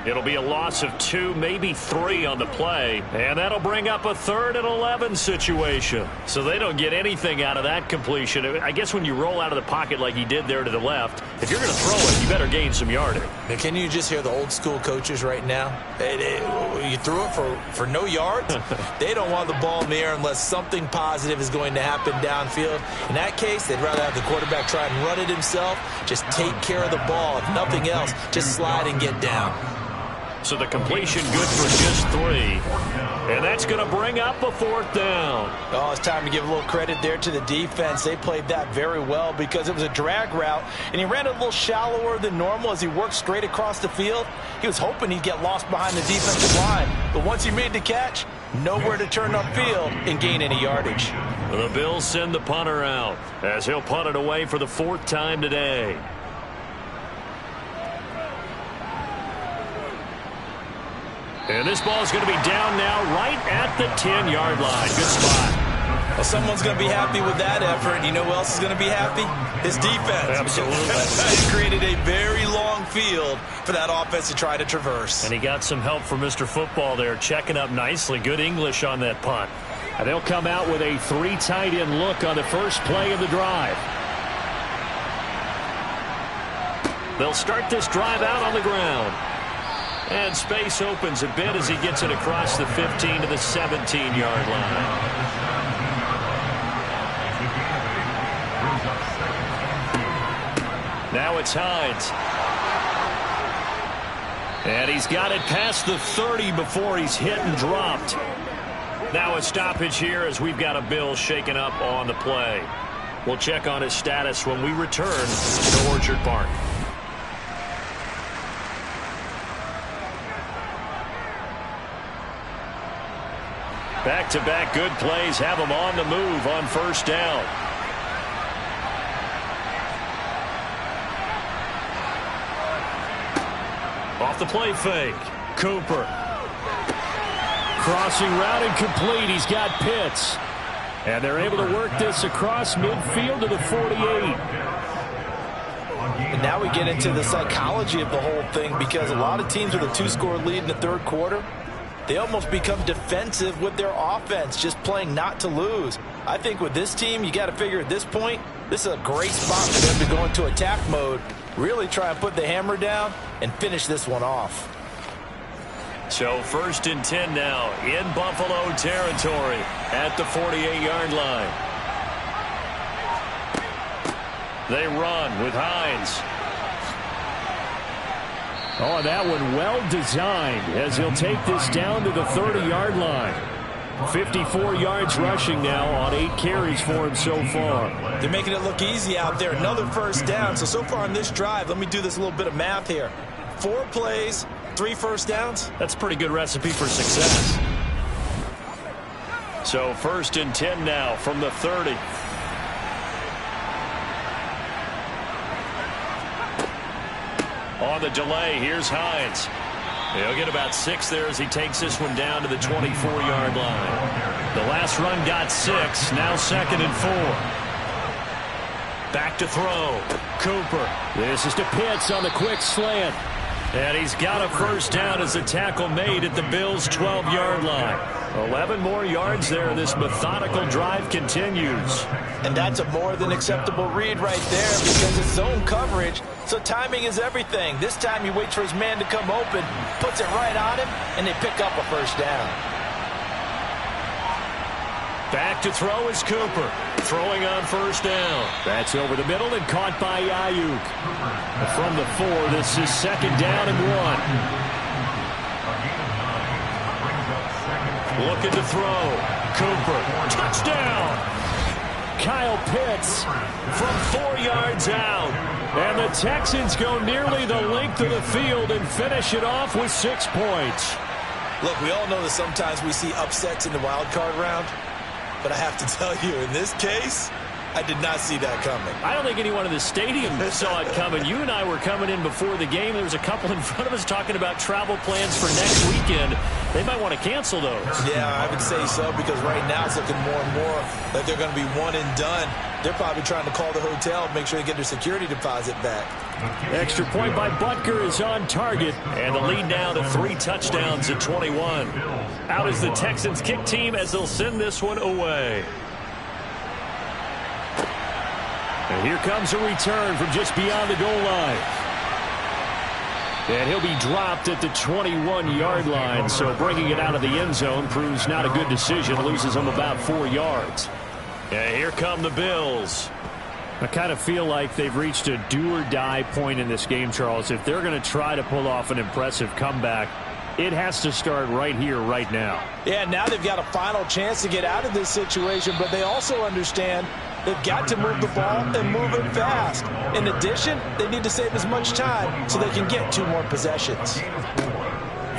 It'll be a loss of 2, maybe 3 on the play. And that'll bring up a 3rd and 11 situation. So they don't get anything out of that completion. I guess when you roll out of the pocket like he did there to the left, if you're going to throw it, you better gain some yardage. Now, can you just hear the old school coaches right now? You threw it for no yards? They don't want the ball in the air unless something positive is going to happen downfield. In that case, they'd rather have the quarterback try and run it himself. Just take care of the ball. If nothing else, just slide and get down. So the completion good for just 3. And that's going to bring up a 4th down. Oh, it's time to give a little credit there to the defense. They played that very well because it was a drag route, and he ran a little shallower than normal as he worked straight across the field. He was hoping he'd get lost behind the defensive line, but once he made the catch, nowhere to turn upfield and gain any yardage. The Bills send the punter out as he'll punt it away for the 4th time today. And this ball is going to be down now right at the 10-yard line. Good spot. Well, someone's going to be happy with that effort. And you know who else is going to be happy? His defense. Absolutely. He created a very long field for that offense to try to traverse. And he got some help from Mr. Football there, checking up nicely. Good English on that punt. And they'll come out with a 3 tight end look on the first play of the drive. They'll start this drive out on the ground. And space opens a bit as he gets it across the 15 to the 17-yard line. Now it's Hines. And he's got it past the 30 before he's hit and dropped. Now a stoppage here as we've got a Bill shaken up on the play. We'll check on his status when we return to Orchard Park. Back-to-back good plays have him on the move on first down. Off the play fake. Cooper. Crossing route incomplete. He's got Pitts. And they're able to work this across midfield to the 48. And now we get into the psychology of the whole thing because a lot of teams with a 2-score lead in the third quarter, they almost become defensive with their offense, just playing not to lose. I think with this team, you got to figure at this point, this is a great spot for them to go into attack mode, really try and put the hammer down and finish this one off. So 1st and 10 now in Buffalo territory at the 48-yard line. They run with Hines. Oh, that one well designed as he'll take this down to the 30-yard line. 54 yards rushing now on 8 carries for him so far. They're making it look easy out there. Another first down. So far on this drive, let me do this little bit of math here. 4 plays, 3 first downs. That's a pretty good recipe for success. So 1st and 10 now from the 30. On the delay, here's Hines. He'll get about 6 there as he takes this one down to the 24-yard line. The last run got 6, now 2nd and 4. Back to throw. Cooper. This is to Pitts on the quick slant. And he's got a first down as the tackle made at the Bills' 12-yard line. 11 more yards there. This methodical drive continues. And that's a more than acceptable read right there because it's zone coverage, so timing is everything. This time he waits for his man to come open, puts it right on him, and they pick up a first down. Back to throw is Cooper. Throwing on first down. That's over the middle and caught by Ayuk. From the 4, this is 2nd down and 1. Looking to throw. Cooper. Touchdown. Kyle Pitts from 4 yards out. And the Texans go nearly the length of the field and finish it off with 6 points. Look, we all know that sometimes we see upsets in the wild card round. But I have to tell you, in this case, I did not see that coming. I don't think anyone in the stadium saw it coming. You and I were coming in before the game. There was a couple in front of us talking about travel plans for next weekend. They might want to cancel those. Yeah, I would say so because right now it's looking more and more like they're going to be one and done. They're probably trying to call the hotel and make sure they get their security deposit back. Extra point by Butker is on target. And the lead now to 3 touchdowns at 21. Out is the Texans kick team as they'll send this one away. And here comes a return from just beyond the goal line. And he'll be dropped at the 21-yard line, so bringing it out of the end zone proves not a good decision. Loses him about 4 yards. And here come the Bills. I kind of feel like they've reached a do-or-die point in this game, Charles. If they're going to try to pull off an impressive comeback, It has to start right here, right now. Yeah, now they've got a final chance to get out of this situation, but they also understand they've got to move the ball and move it fast. In addition, they need to save as much time so they can get 2 more possessions.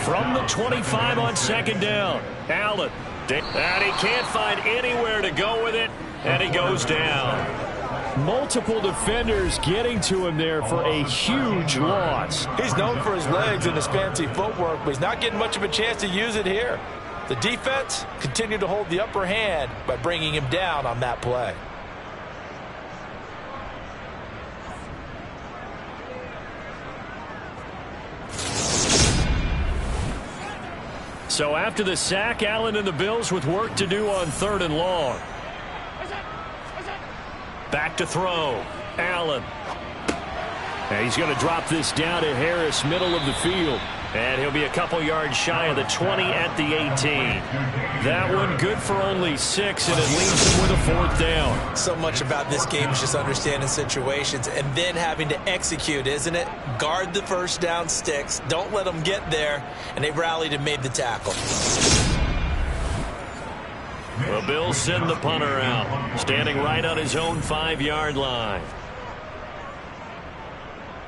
From the 25 on second down, Allen. And he can't find anywhere to go with it, and he goes down. Multiple defenders getting to him there for a huge loss. He's known for his legs and his fancy footwork, but he's not getting much of a chance to use it here. The defense continued to hold the upper hand by bringing him down on that play. So after the sack, Allen and the Bills with work to do on 3rd and long. Back to throw. Allen. And he's going to drop this down to Harris, middle of the field. And he'll be a couple yards shy of the 20 at the 18. That one good for only 6, and it leaves him with a 4th down. So much about this game is just understanding situations and then having to execute, isn't it? Guard the first down sticks. Don't let them get there. And they rallied and made the tackle. The Bills send the punter out, standing right on his own 5-yard line.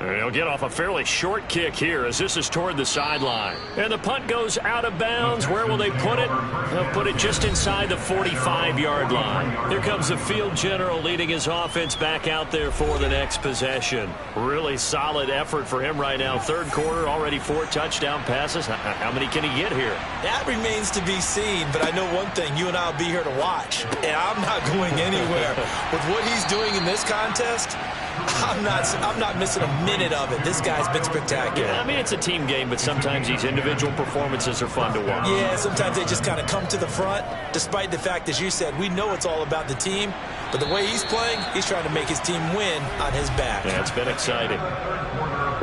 And he'll get off a fairly short kick here as this is toward the sideline. And the punt goes out of bounds. Where will they put it? They'll put it just inside the 45-yard line. Here comes the field general leading his offense back out there for the next possession. Really solid effort for him right now. 3rd quarter, already 4 touchdown passes. How many can he get here? That remains to be seen, but I know one thing. You and I will be here to watch, and I'm not going anywhere. With what he's doing in this contest, I'm not missing a minute of it. This guy's been spectacular. Yeah, I mean, it's a team game, but sometimes these individual performances are fun to watch. Yeah, sometimes they just kind of come to the front, despite the fact, as you said, we know it's all about the team, but the way he's playing, he's trying to make his team win on his back. Yeah, it's been exciting.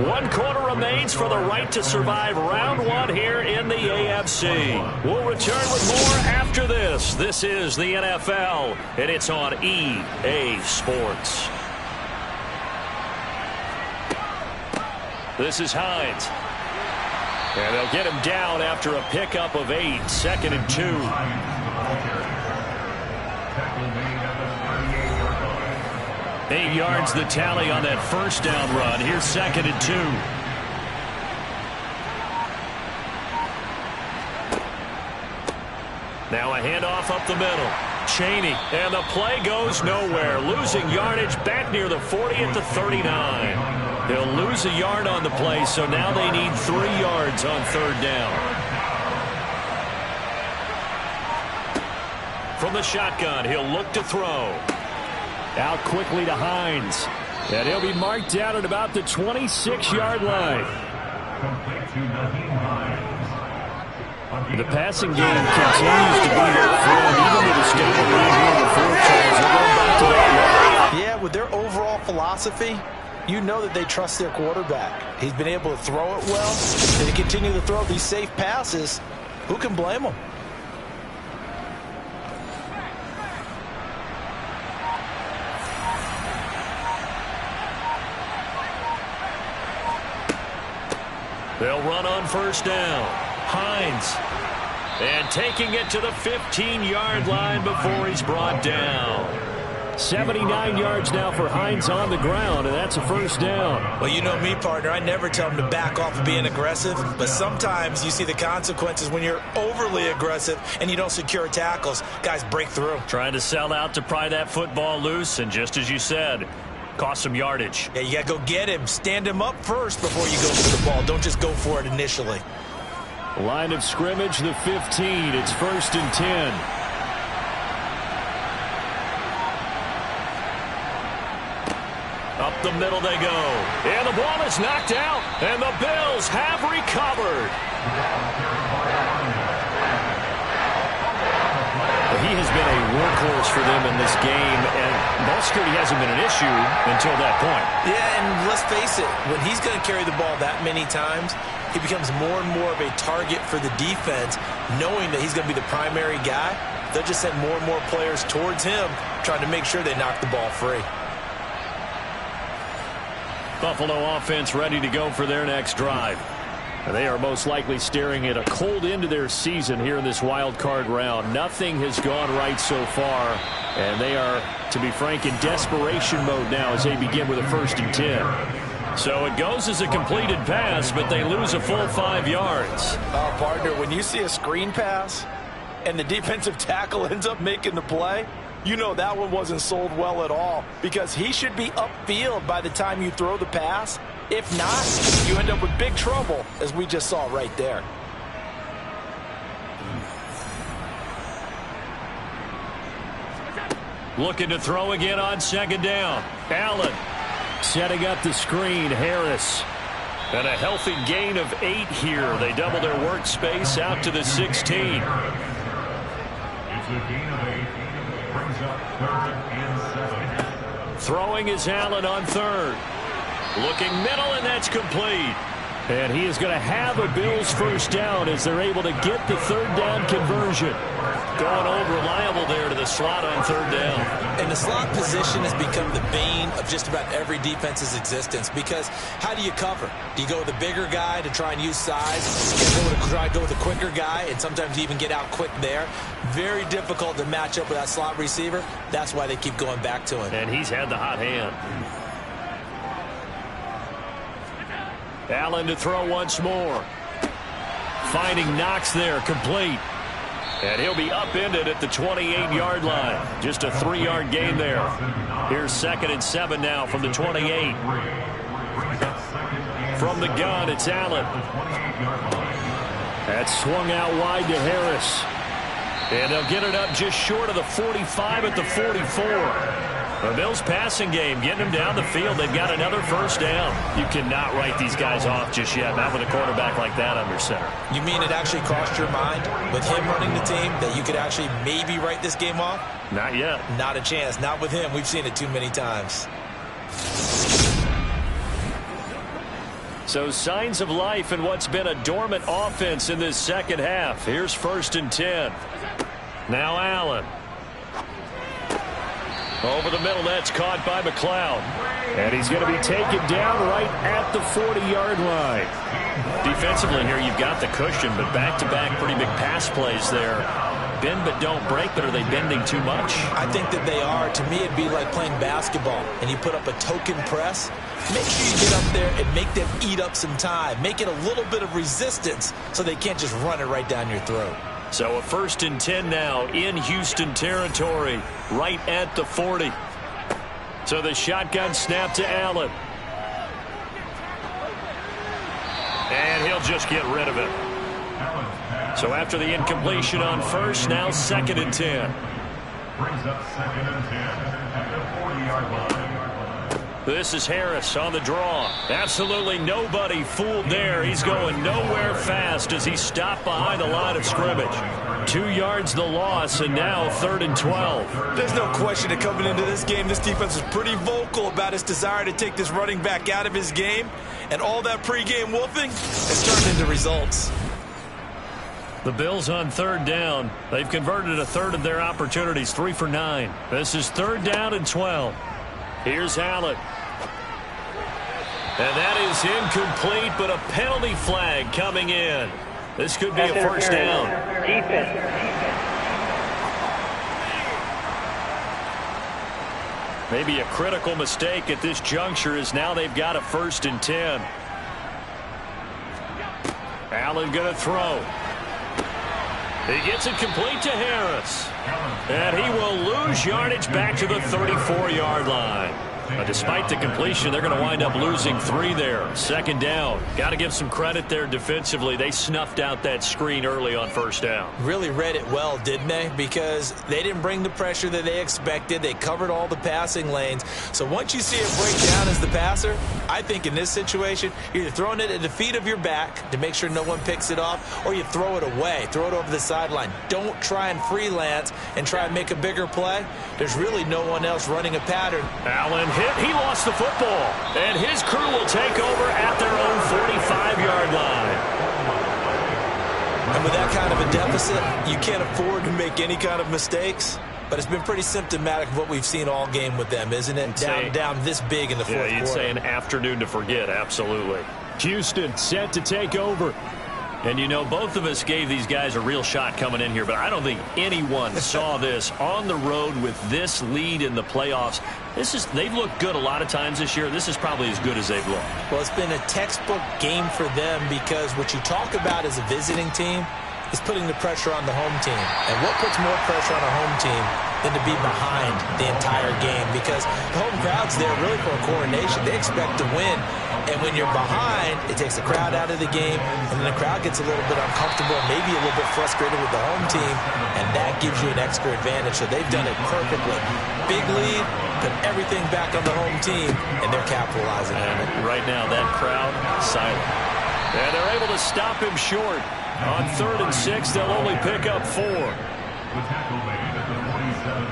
1 quarter remains for the right to survive round 1 here in the AFC. We'll return with more after this. This is the NFL, and it's on EA Sports. This is Hines. And they'll get him down after a pickup of 8, 2nd and 2. Eight yards the tally on that first down run. Here's 2nd and 2. Now a handoff up the middle. Cheney, and the play goes nowhere. Losing yardage back near the 40 at the 39. They'll lose a yard on the play, so now they need 3 yards on 3rd down. From the shotgun, he'll look to throw. Out quickly to Hines. And he'll be marked down at about the 26-yard line. The passing game continues to be their friend, even with a stable lead here before Charles. They're going back to that. Yeah, with their overall philosophy, you know that they trust their quarterback. He's been able to throw it well. And to continue to throw these safe passes, who can blame him? They'll run on first down. Hines. And taking it to the 15-yard line before he's brought down. 79 yards now for Hines on the ground, and that's a first down. Well, you know me, partner. I never tell him to back off of being aggressive, but sometimes you see the consequences when you're overly aggressive and you don't secure tackles. Guys break through. Trying to sell out to pry that football loose, and just as you said, cost some yardage. Yeah, you got to go get him. Stand him up first before you go for the ball. Don't just go for it initially. Line of scrimmage, the 15. It's 1st and 10. Up the middle they go. And the ball is knocked out. And the Bills have recovered. He has been a workhorse for them in this game, and ball security hasn't been an issue until that point. Yeah, and let's face it, when he's going to carry the ball that many times, he becomes more and more of a target for the defense, knowing that he's going to be the primary guy. They'll just send more and more players towards him, trying to make sure they knock the ball free. Buffalo offense ready to go for their next drive. And they are most likely staring at a cold end to their season here in this wild card round. Nothing has gone right so far, and they are, to be frank, in desperation mode now as they begin with a 1st and 10. So it goes as a completed pass, but they lose a full 5 yards. Oh, partner, when you see a screen pass and the defensive tackle ends up making the play, you know that one wasn't sold well at all, because he should be upfield by the time you throw the pass. If not, you end up with big trouble, as we just saw right there. Looking to throw again on 2nd down. Allen setting up the screen. Harris. And a healthy gain of 8 here. They double their workspace out to the 16. It's a gain of 8. Brings up 3rd and 7. Throwing is Allen on 3rd. Looking middle, and that's complete. And he is going to have a Bills 1st down as they're able to get the 3rd down conversion. Going old reliable there to the slot on 3rd down. And the slot position has become the bane of just about every defense's existence, because how do you cover? Do you go with a bigger guy to try and use size? Do you try to go with a quicker guy and sometimes even get out quick there? Very difficult to match up with that slot receiver. That's why they keep going back to him. And he's had the hot hand. Allen to throw once more. Finding Knox there, complete. And he'll be upended at the 28-yard line. Just a 3-yard gain there. Here's 2nd and 7 now from the 28. From the gun, it's Allen. That's swung out wide to Harris. And they'll get it up just short of the 45 at the 44. The Bills passing game, getting them down the field. They've got another 1st down. You cannot write these guys off just yet, not with a quarterback like that under center. You mean it actually crossed your mind with him running the team that you could actually maybe write this game off? Not yet. Not a chance. Not with him. We've seen it too many times. So signs of life in what's been a dormant offense in this 2nd half. Here's 1st and 10. Now Allen. Over the middle, that's caught by McLeod. And he's going to be taken down right at the 40-yard line. Defensively here, you've got the cushion, but back-to-back pretty big pass plays there. Bend but don't break, but are they bending too much? I think that they are. To me, it'd be like playing basketball, and you put up a token press. Make sure you get up there and make them eat up some time. Make it a little bit of resistance so they can't just run it right down your throat. So a 1st and 10 now in Houston territory, right at the 40. So the shotgun snap to Allen. And he'll just get rid of it. So after the incompletion on 1st, now 2nd and 10. Brings up 2nd and 10 at the 40-yard line. This is Harris on the draw. Absolutely nobody fooled there. He's going nowhere fast as he stopped behind the line of scrimmage. 2 yards the loss, and now 3rd and 12. There's no question that coming into this game, this defense is pretty vocal about its desire to take this running back out of his game. And all that pregame wolfing has turned into results. The Bills on 3rd down. They've converted a 1/3 of their opportunities, 3 for 9. This is 3rd down and 12. Here's Allen. And that is incomplete, but a penalty flag coming in. This could be a 1st down. Maybe a critical mistake at this juncture, as now they've got a 1st and 10. Allen going to throw. He gets it complete to Harris. And he will lose yardage back to the 34-yard line. Despite the completion, they're going to wind up losing 3 there. 2nd down. Got to give some credit there defensively. They snuffed out that screen early on 1st down. Really read it well, didn't they? Because they didn't bring the pressure that they expected. They covered all the passing lanes. So once you see it break down as the passer, I think in this situation, you're either throwing it at the feet of your back to make sure no one picks it off, or you throw it away. Throw it over the sideline. Don't try and freelance and try and make a bigger play. There's really no one else running a pattern. Allen hit. He lost the football. And his crew will take over at their own 45-yard line. And with that kind of a deficit, you can't afford to make any kind of mistakes. But it's been pretty symptomatic of what we've seen all game with them, isn't it? Down this big in the fourth quarter. Yeah, you'd say an afternoon to forget, absolutely. Houston set to take over. And, you know, both of us gave these guys a real shot coming in here, but I don't think anyone saw this on the road with this lead in the playoffs. They've looked good a lot of times this year. This is probably as good as they've looked. Well, it's been a textbook game for them because what you talk about as a visiting team is putting the pressure on the home team. And what puts more pressure on a home team than to be behind the entire game? Because the home crowd's there really for a coronation. They expect to win. And when you're behind, it takes the crowd out of the game, and then the crowd gets a little bit uncomfortable, maybe a little bit frustrated with the home team, and that gives you an extra advantage. So they've done it perfectly. Big lead, put everything back on the home team, and they're capitalizing on it. Right now, that crowd, silent. And they're able to stop him short. On 3rd and 6, they'll only pick up 4.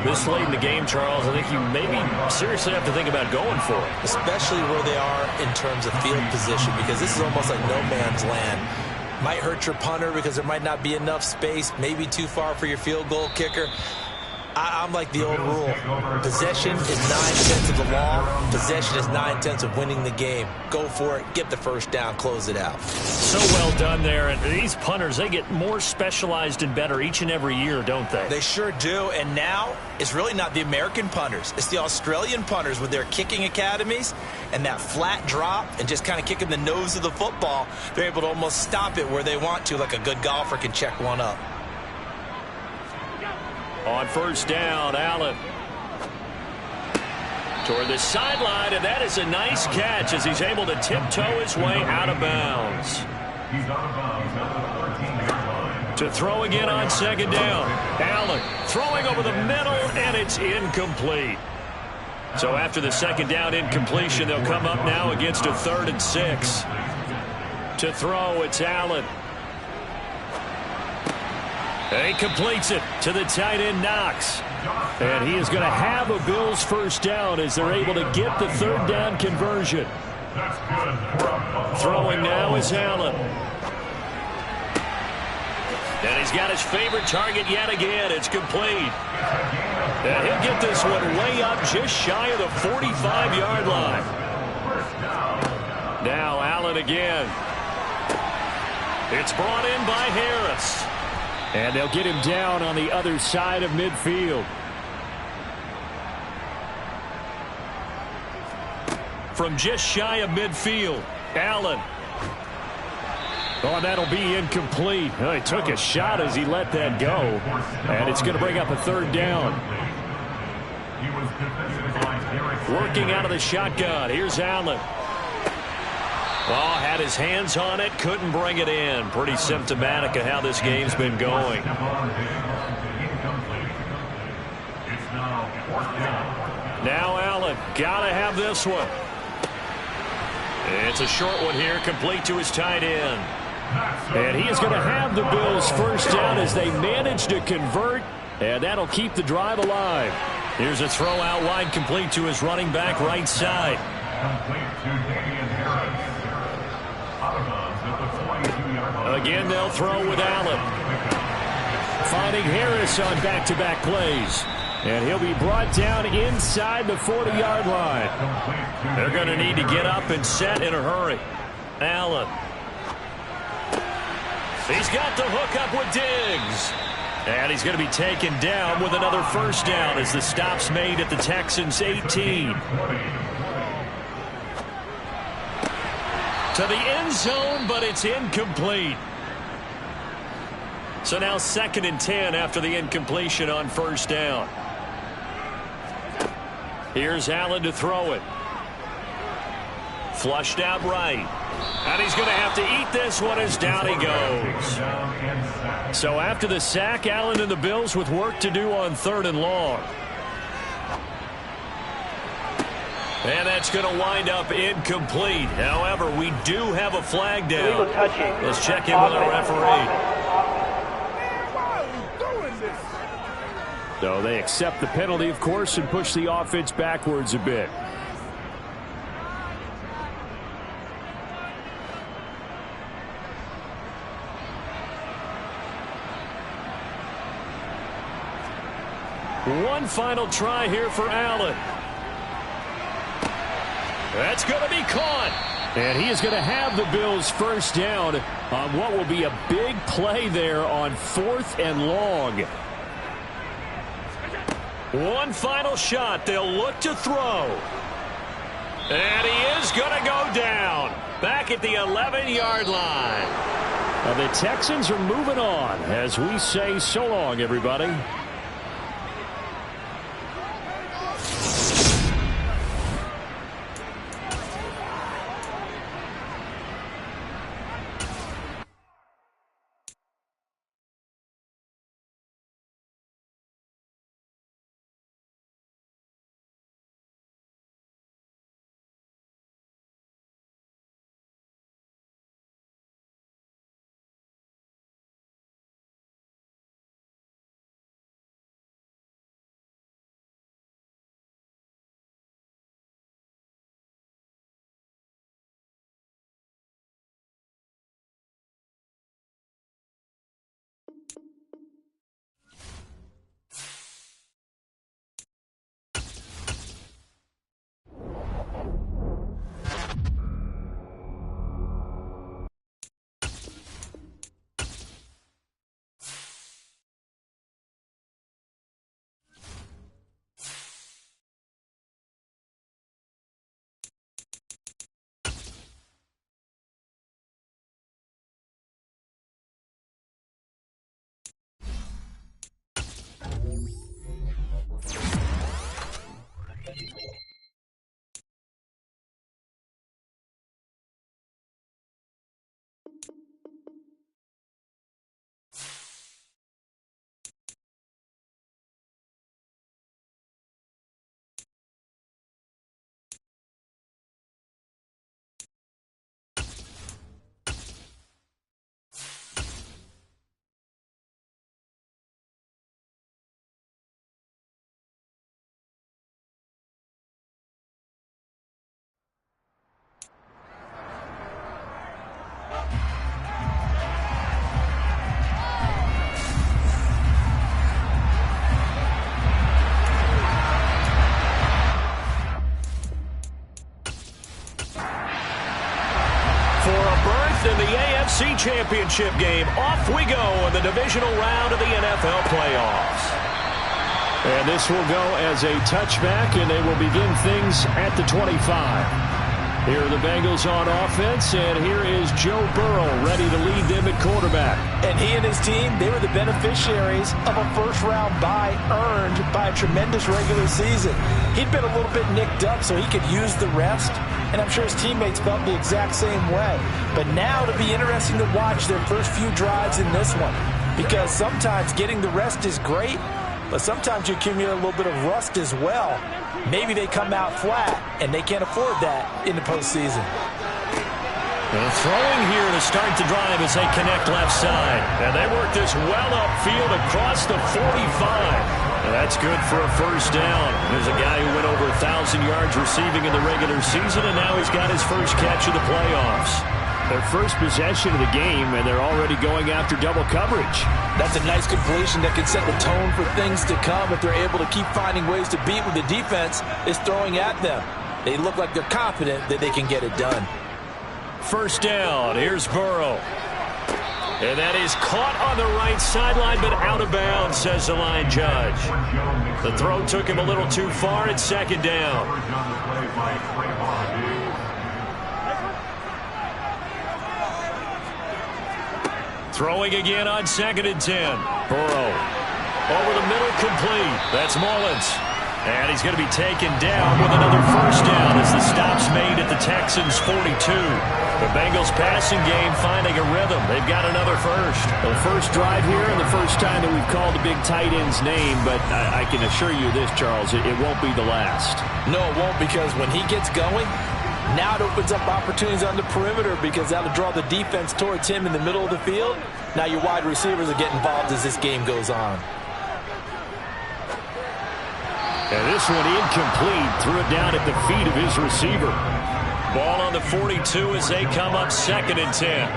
This late in the game, Charles, I think you maybe seriously have to think about going for it. Especially where they are in terms of field position, because this is almost like no man's land. Might hurt your punter because there might not be enough space, maybe too far for your field goal kicker. I'm like the old rule. Possession is 9/10 of the law. Possession is 9/10 of winning the game. Go for it. Get the first down. Close it out. So well done there. And these punters, they get more specialized and better each and every year, don't they? They sure do. And now it's really not the American punters. It's the Australian punters with their kicking academies and that flat drop and just kind of kicking the nose of the football. They're able to almost stop it where they want to, like a good golfer can check one up. On 1st down, Allen toward the sideline, and that is a nice catch as he's able to tiptoe his way out of bounds. He's out of bounds at the 14-yard line. To throw again on 2nd down. Allen throwing over the middle, and it's incomplete. So after the 2nd down incompletion, they'll come up now against a 3rd and 6. To throw, it's Allen. And he completes it to the tight end, Knox. And he is going to have a Bills first down as they're able to get the 3rd down conversion. Throwing now is Allen. And he's got his favorite target yet again. It's complete. And he'll get this one way up just shy of the 45-yard line. Now Allen again. It's brought in by Harris. And they'll get him down on the other side of midfield. From just shy of midfield, Allen. Oh, that'll be incomplete. Oh, he took a shot as he let that go. And it's going to bring up a 3rd down. Working out of the shotgun. Here's Allen. Oh, had his hands on it, couldn't bring it in. Pretty symptomatic of how this game's been going. Now Allen, gotta have this one. It's a short one here, complete to his tight end. And he is going to have the Bills first down as they manage to convert, and that'll keep the drive alive. Here's a throw out wide, complete to his running back right side. Again, they'll throw with Allen. Finding Harris on back-to-back plays. And he'll be brought down inside the 40-yard line. They're going to need to get up and set in a hurry. Allen. He's got the hook up with Diggs. And he's going to be taken down with another first down as the stop's made at the Texans' 18. To the end zone, but it's incomplete. So now 2nd and 10 after the incompletion on 1st down. Here's Allen to throw it. Flushed out right. And he's going to have to eat this one as down he goes. So after the sack, Allen and the Bills with work to do on 3rd and long. And that's going to wind up incomplete. However, we do have a flag down. Let's check in with our referee. So they accept the penalty, of course, and push the offense backwards a bit. One final try here for Allen. That's going to be caught. And he is going to have the Bills first down on what will be a big play there on 4th and long. One final shot. They'll look to throw. And he is going to go down. Back at the 11-yard line. Now the Texans are moving on as we say so long, everybody. In the AFC Championship game, off we go in the divisional round of the NFL playoffs. And this will go as a touchback, and they will begin things at the 25. Here are the Bengals on offense, and here is Joe Burrow ready to lead them at quarterback. And he and his team, they were the beneficiaries of a first-round bye earned by a tremendous regular season. He'd been a little bit nicked up, so he could use the rest, and I'm sure his teammates felt the exact same way. But now it'll be interesting to watch their first few drives in this one, because sometimes getting the rest is great, but sometimes you accumulate a little bit of rust as well. Maybe they come out flat, and they can't afford that in the postseason. Throwing here to start the drive as they connect left side. And they work this well upfield across the 45. And that's good for a first down. There's a guy who went over 1,000 yards receiving in the regular season, and now he's got his first catch of the playoffs. Their first possession of the game, and they're already going after double coverage. That's a nice completion that can set the tone for things to come if they're able to keep finding ways to beat when the defense is throwing at them. They look like they're confident that they can get it done. First down, here's Burrow. And that is caught on the right sideline, but out of bounds, says the line judge. The throw took him a little too far at second down. Throwing again on 2nd and 10. Burrow over the middle, complete. That's Mullins. And he's going to be taken down with another first down as the stop's made at the Texans' 42. The Bengals passing game finding a rhythm. They've got another first. The first drive here and the first time that we've called the big tight end's name, but I can assure you this, Charles, it won't be the last. No, it won't, because when he gets going, now it opens up opportunities on the perimeter, because that'll draw the defense towards him in the middle of the field. Now your wide receivers will get involved as this game goes on. And this one incomplete. Threw it down at the feet of his receiver. Ball on the 42 as they come up 2nd and 10.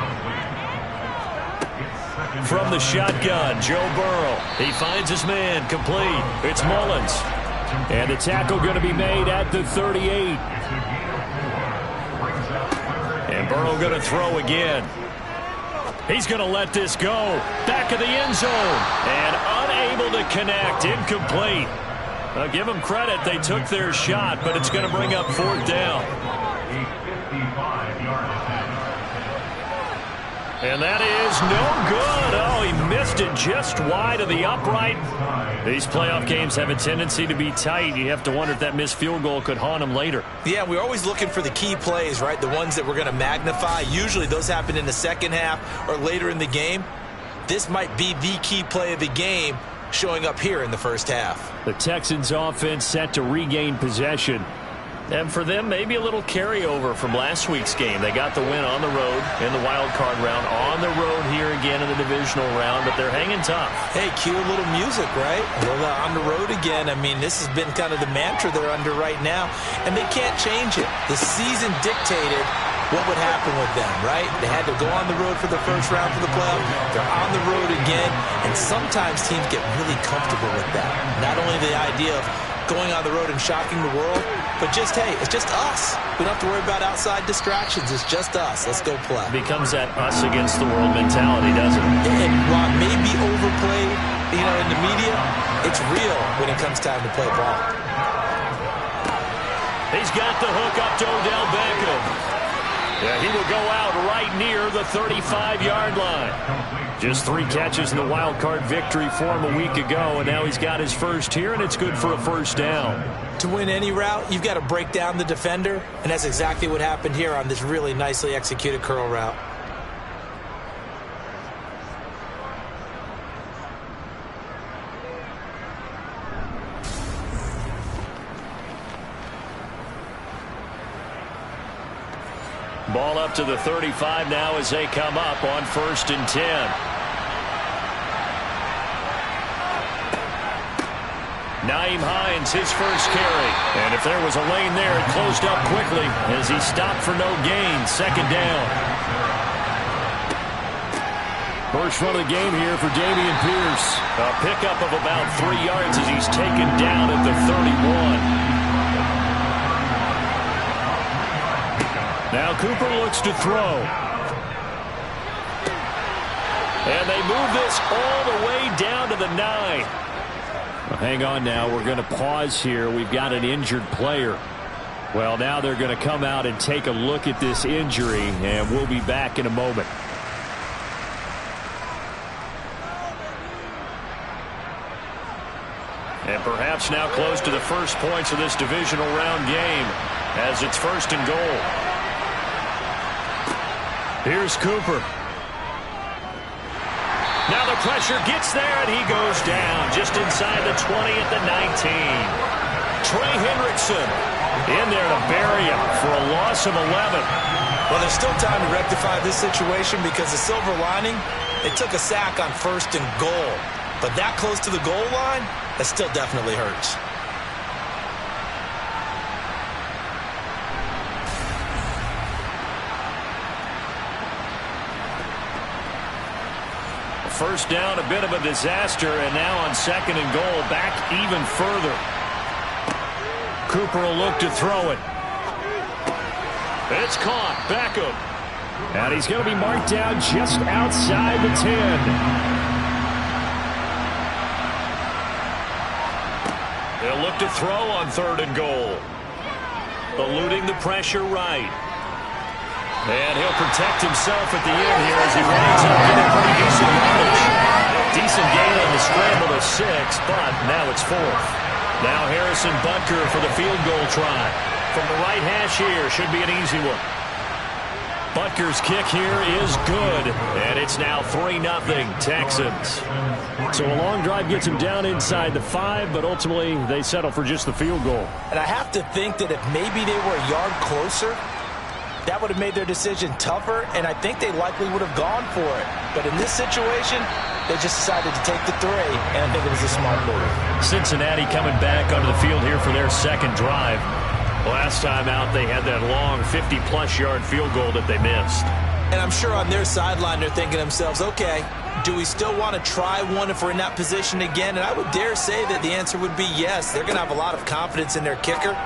From the shotgun, Joe Burrow. He finds his man, complete. It's Mullins. And the tackle going to be made at the 38. Burrow going to throw again. He's going to let this go. Back of the end zone. And unable to connect. Incomplete. I'll give them credit. They took their shot, but it's going to bring up 4th down. And that is no good. Oh, he missed it just wide of the upright. These playoff games have a tendency to be tight. You have to wonder if that missed field goal could haunt him later. Yeah, we're always looking for the key plays, right? The ones that we're going to magnify. Usually those happen in the second half or later in the game. This might be the key play of the game showing up here in the first half. The Texans offense set to regain possession. And for them, maybe a little carryover from last week's game. They got the win on the road in the wild card round, on the road here again in the divisional round, but they're hanging tough. Hey, cue a little music, right? Well, on the road again. I mean, this has been kind of the mantra they're under right now, and they can't change it. The season dictated what would happen with them, right? They had to go on the road for the first round for the playoff. They're on the road again, and sometimes teams get really comfortable with that. Not only the idea of going on the road and shocking the world, but just, hey, it's just us. We don't have to worry about outside distractions. It's just us. Let's go play. Becomes that us against the world mentality, doesn't it? And while it may be overplayed, in the media, it's real when it comes time to play ball. He's got the hook up to Odell Beckham. Yeah, he will go out right near the 35-yard line. Just 3 catches in the wild card victory for him a week ago, and now he's got his first here, and it's good for a 1st down. To win any route, you've got to break down the defender, and that's exactly what happened here on this really nicely executed curl route. Ball up to the 35 now as they come up on 1st and 10. Nyheim Hines, his first carry. And if there was a lane there, it closed up quickly as he stopped for no gain. 2nd down. First run of the game here for Dameon Pierce. A pickup of about 3 yards as he's taken down at the 31. Now Cooper looks to throw. And they move this all the way down to the 9. Well, hang on now. We're going to pause here. We've got an injured player. Well, now they're going to come out and take a look at this injury, and we'll be back in a moment. And perhaps now close to the first points of this divisional round game as it's 1st and goal. Here's Cooper. Now the pressure gets there, and he goes down just inside the 20 at the 19. Trey Hendrickson in there to bury him for a loss of 11. Well, there's still time to rectify this situation because the silver lining, they took a sack on 1st and goal. But that close to the goal line, that still definitely hurts. First down, a bit of a disaster, and now on 2nd and goal, back even further. Cooper will look to throw it. It's caught. Beckham. And he's going to be marked down just outside the 10. They'll look to throw on 3rd and goal. Eluding the pressure right. And he'll protect himself at the end here as he winds up getting pretty decent yardage. Decent gain on the scramble to 6, but now it's 4th. Now Harrison Butker for the field goal try. From the right hash here, should be an easy one. Butker's kick here is good, and it's now 3-0 Texans. So a long drive gets him down inside the 5, but ultimately they settle for just the field goal. And I have to think that if maybe they were a yard closer, that would have made their decision tougher, and I think they likely would have gone for it. But in this situation, they just decided to take the 3, and I think it was a smart move. Cincinnati coming back onto the field here for their 2nd drive. Last time out, they had that long 50-plus yard field goal that they missed. And I'm sure on their sideline they're thinking to themselves, okay, do we still want to try one if we're in that position again? And I would dare say that the answer would be yes. They're going to have a lot of confidence in their kicker.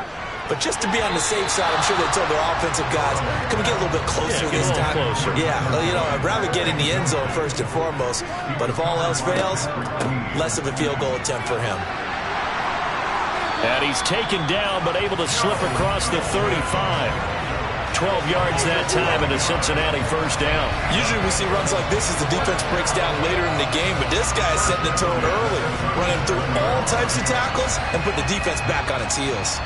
But just to be on the safe side, I'm sure they told their offensive guys, can we get a little bit closer this time? Closer. Yeah, well, you know, I'd rather get in the end zone first and foremost. But if all else fails, less of a field goal attempt for him. And he's taken down, but able to slip across the 35. 12 yards that time and a Cincinnati first down. Usually we see runs like this as the defense breaks down later in the game, but this guy is setting the tone early, running through all types of tackles and putting the defense back on its heels.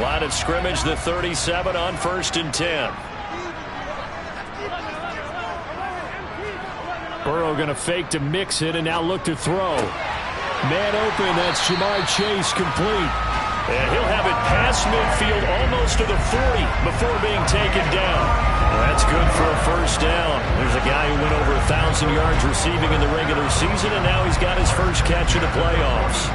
Line of scrimmage, the 37 on 1st and 10. Burrow going to fake to mix it and now look to throw. Man open, that's Jamar Chase, complete. And he'll have it past midfield almost to the 40 before being taken down. That's good for a first down. There's a guy who went over 1,000 yards receiving in the regular season, and now he's got his first catch in the playoffs.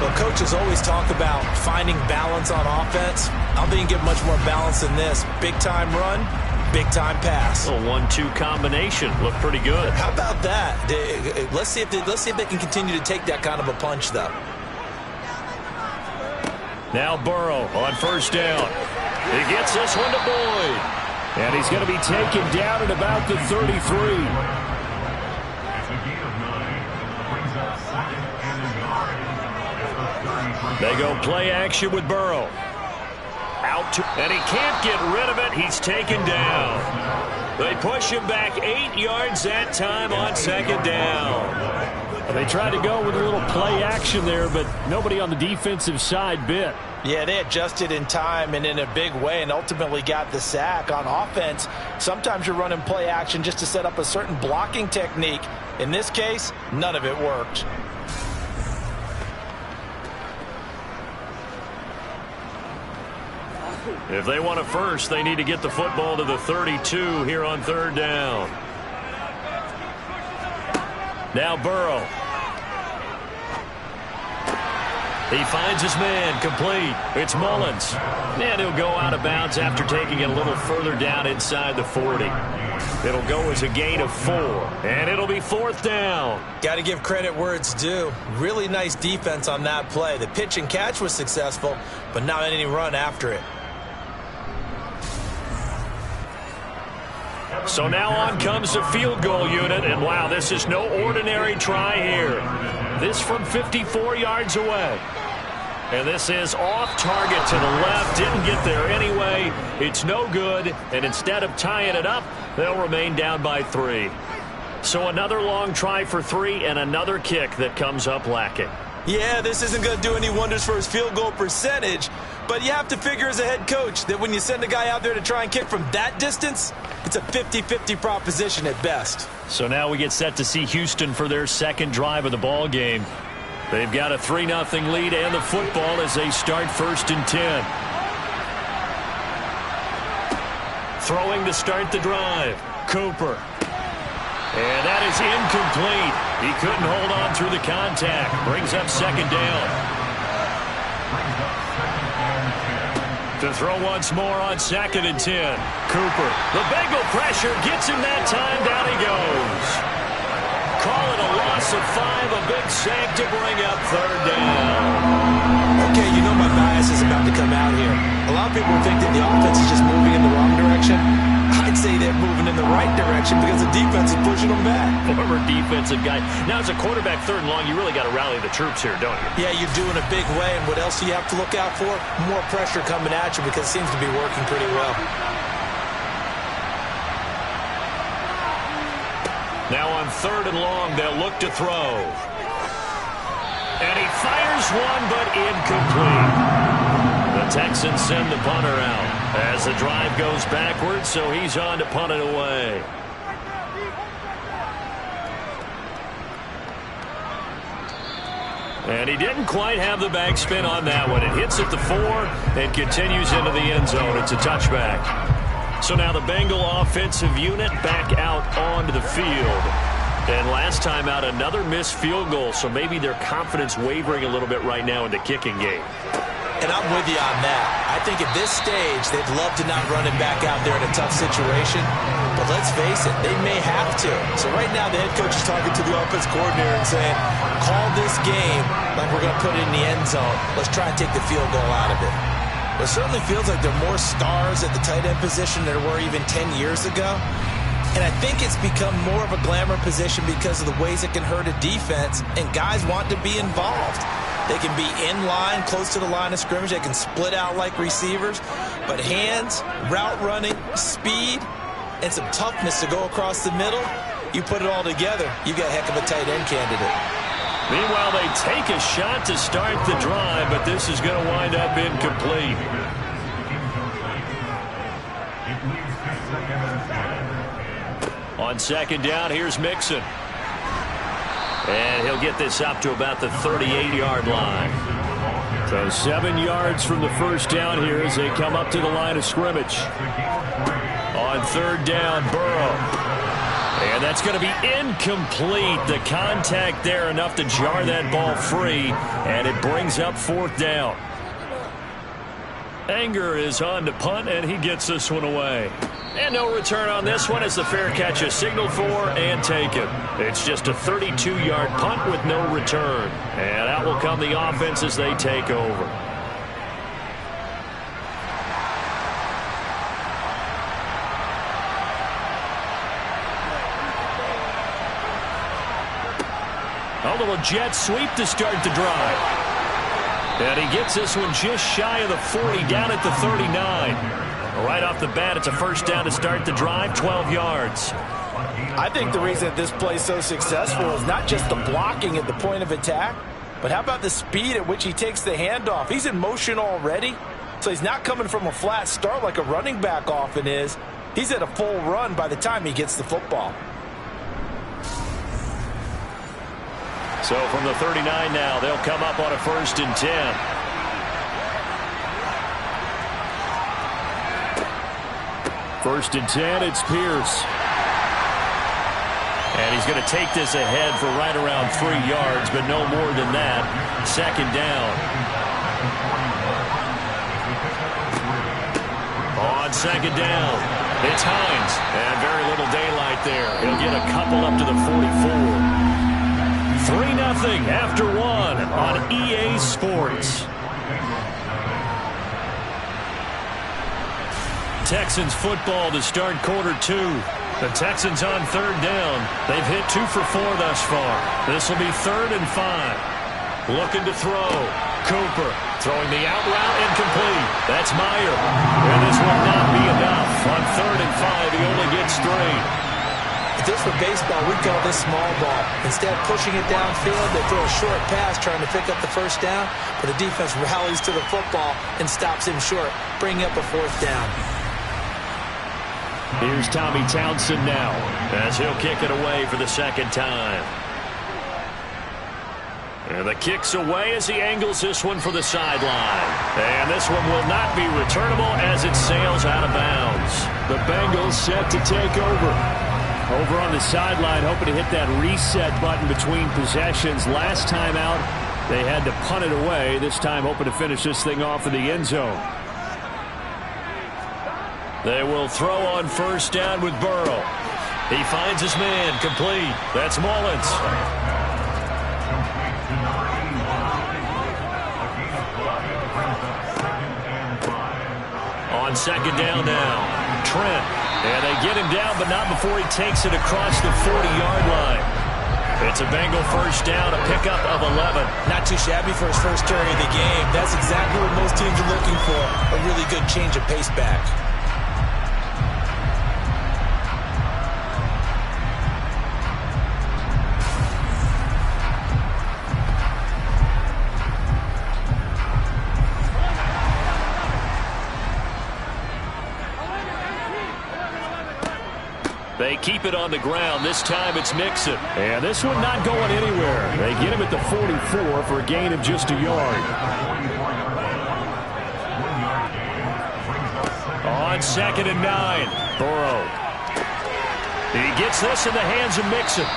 Well, coaches always talk about finding balance on offense. I don't think you get much more balance than this. Big-time run, big-time pass. A 1-2 combination. Looked pretty good. How about that? Let's see if they can continue to take that kind of a punch, though. Now Burrow on first down. He gets this one to Boyd. And he's going to be taken down at about the 33. It's a gain of 9. Brings up 2nd and a yard at the 33. They go play action with Burrow. Out to, and he can't get rid of it. He's taken down. They push him back 8 yards that time on 2nd down. They tried to go with a little play action there, but nobody on the defensive side bit. Yeah, they adjusted in time and in a big way and ultimately got the sack. On offense, sometimes you're running play action just to set up a certain blocking technique. In this case, none of it worked. If they want a first, they need to get the football to the 32 here on 3rd down. Now Burrow. He finds his man, complete. It's Mullins. And he'll go out of bounds after taking it a little further down inside the 40. It'll go as a gain of 4, and it'll be 4th down. Got to give credit where it's due. Really nice defense on that play. The pitch and catch was successful, but not any run after it. So now on comes the field goal unit, and wow, this is no ordinary try here. This from 54 yards away. And this is off target to the left. Didn't get there anyway. It's no good, and instead of tying it up, they'll remain down by 3. So another long try for 3 and another kick that comes up lacking. Yeah, this isn't going to do any wonders for his field goal percentage, but you have to figure as a head coach that when you send a guy out there to try and kick from that distance, it's a 50-50 proposition at best. So now we get set to see Houston for their second drive of the ball game. They've got a 3-0 lead and the football as they start 1st and 10. Throwing to start the drive. Cooper. And that is incomplete. He couldn't hold on through the contact. Brings up 2nd down. To throw once more on 2nd and 10. Cooper. The Bengal pressure gets him that time. Down he goes. Call it a loss of 5. A big sack to bring up 3rd down. Okay, you know my bias is about to come out here. A lot of people think that the offense is just moving in the wrong direction. I'd say they're moving in the right direction because the defense is pushing them back. Former defensive guy. Now, as a quarterback 3rd and long, you really got to rally the troops here, don't you? Yeah, you do in a big way. And what else do you have to look out for? More pressure coming at you because it seems to be working pretty well. Now on 3rd and long, they'll look to throw. And he fires one, but incomplete. The Texans send the punter out as the drive goes backwards, so he's on to punt it away. And he didn't quite have the backspin on that one. It hits at the 4 and continues into the end zone. It's a touchback. So now the Bengal offensive unit back out onto the field. And last time out, another missed field goal, so maybe their confidence wavering a little bit right now in the kicking game. And I'm with you on that. I think at this stage, they'd love to not run him back out there in a tough situation. But let's face it, they may have to. So right now, the head coach is talking to the offense coordinator and saying, call this game like we're going to put it in the end zone. Let's try and take the field goal out of it. It certainly feels like there are more stars at the tight end position than there were even 10 years ago. And I think it's become more of a glamour position because of the ways it can hurt a defense, and guys want to be involved. They can be in line, close to the line of scrimmage. They can split out like receivers. But hands, route running, speed, and some toughness to go across the middle, you put it all together, you've got a heck of a tight end candidate. Meanwhile, they take a shot to start the drive, but this is going to wind up incomplete. On second down, here's Mixon. And he'll get this up to about the 38-yard line. So 7 yards from the first down here as they come up to the line of scrimmage. On third down, Burrow. And that's going to be incomplete. The contact there enough to jar that ball free, and it brings up fourth down. Anger is on to punt, and he gets this one away. And no return on this one as the fair catch is signaled for and taken. It's just a 32-yard punt with no return. And out will come the offense as they take over. A little jet sweep to start the drive. And he gets this one just shy of the 40, down at the 39. Right off the bat, it's a first down to start the drive, 12 yards. I think the reason that this play is so successful is not just the blocking at the point of attack, but how about the speed at which he takes the handoff? He's in motion already, so he's not coming from a flat start like a running back often is. He's at a full run by the time he gets the football. So from the 39 now, they'll come up on a 1st and 10. First and 10, it's Pierce. And he's going to take this ahead for right around 3 yards, but no more than that. Second down. On second down, it's Hines. And very little daylight there. He'll get a couple up to the 44. 3-0 after one on EA Sports. Texans football to start quarter 2. The Texans on third down. They've hit 2 for 4 thus far. This will be 3rd and 5. Looking to throw. Cooper throwing the out route incomplete. That's Meyer. And this will not be enough. On 3rd and 5, he only gets 3. If this were baseball, we'd call this small ball. Instead of pushing it downfield, they throw a short pass trying to pick up the first down, but the defense rallies to the football and stops him short, bringing up a 4th down. Here's Tommy Townsend now as he'll kick it away for the second time. And the kick's away as he angles this one for the sideline. And this one will not be returnable as it sails out of bounds. The Bengals set to take over. Over on the sideline, hoping to hit that reset button between possessions. Last time out, they had to punt it away. This time, hoping to finish this thing off in the end zone. They will throw on first down with Burrow. He finds his man, complete. That's Mullins. On second down now, Trent. And they get him down, but not before he takes it across the 40-yard line. It's a Bengal first down, a pickup of 11. Not too shabby for his first carry of the game. That's exactly what most teams are looking for, a really good change of pace back. They keep it on the ground. This time it's Mixon. And this one not going anywhere. They get him at the 44 for a gain of just a yard. On second and 9, Burrow. He gets this in the hands of Mixon.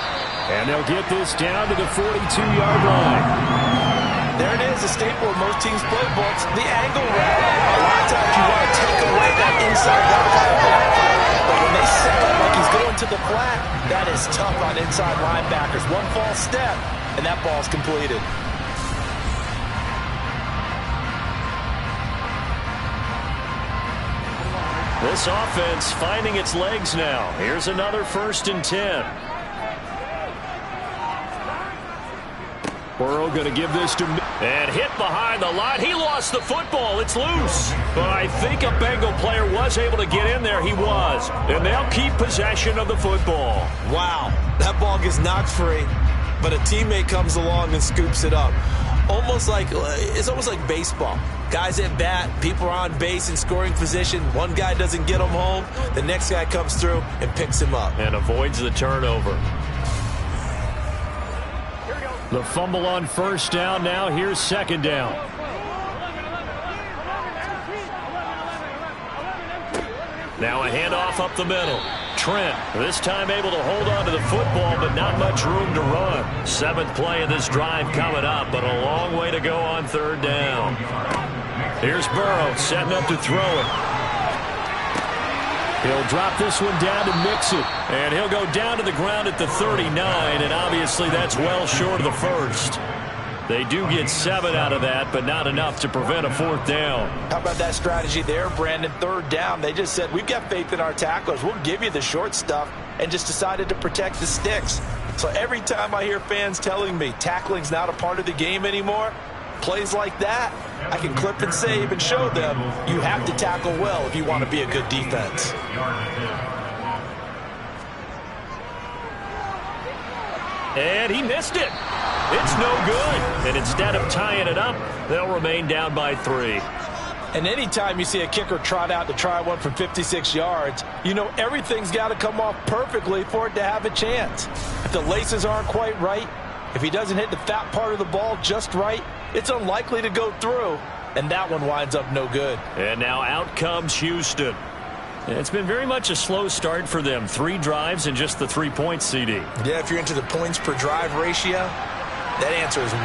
And they'll get this down to the 42-yard line. There it is. is a staple of most teams' playbooks, the angle route. A lot of times you want to take away that inside route kind of backfield. But when they set up like he's going to the flat, that is tough on inside linebackers. One false step, and that ball's completed. This offense finding its legs now. Here's another 1st and 10. Burrow going to give this to... And hit behind the line. He lost the football. It's loose. But I think a Bengal player was able to get in there. He was. And they'll keep possession of the football. Wow. That ball gets knocked free, but a teammate comes along and scoops it up. It's almost like baseball. Guys at bat, people are on base in scoring position. One guy doesn't get him home. The next guy comes through and picks him up. And avoids the turnover. The fumble on 1st down. Now here's 2nd down. Now a handoff up the middle. Trent, this time able to hold on to the football, but not much room to run. 7th play of this drive coming up, but a long way to go on 3rd down. Here's Burrow setting up to throw it. He'll drop this one down to mix it. And he'll go down to the ground at the 39, and obviously that's well short of the 1st. They do get 7 out of that, but not enough to prevent a 4th down. How about that strategy there, Brandon? 3rd down. They just said, we've got faith in our tacklers. We'll give you the short stuff, and just decided to protect the sticks. So every time I hear fans telling me tackling's not a part of the game anymore, plays like that, I can clip and save and show them you have to tackle well if you want to be a good defense. And he missed it. It's no good. And instead of tying it up, they'll remain down by 3. And anytime you see a kicker trot out to try one from 56 yards, you know everything's got to come off perfectly for it to have a chance. If the laces aren't quite right, if he doesn't hit the fat part of the ball just right, it's unlikely to go through. And that one winds up no good. And now out comes Houston. It's been very much a slow start for them. 3 drives and just the 3 points, CD. Yeah, if you're into the points per drive ratio, that answer is 1.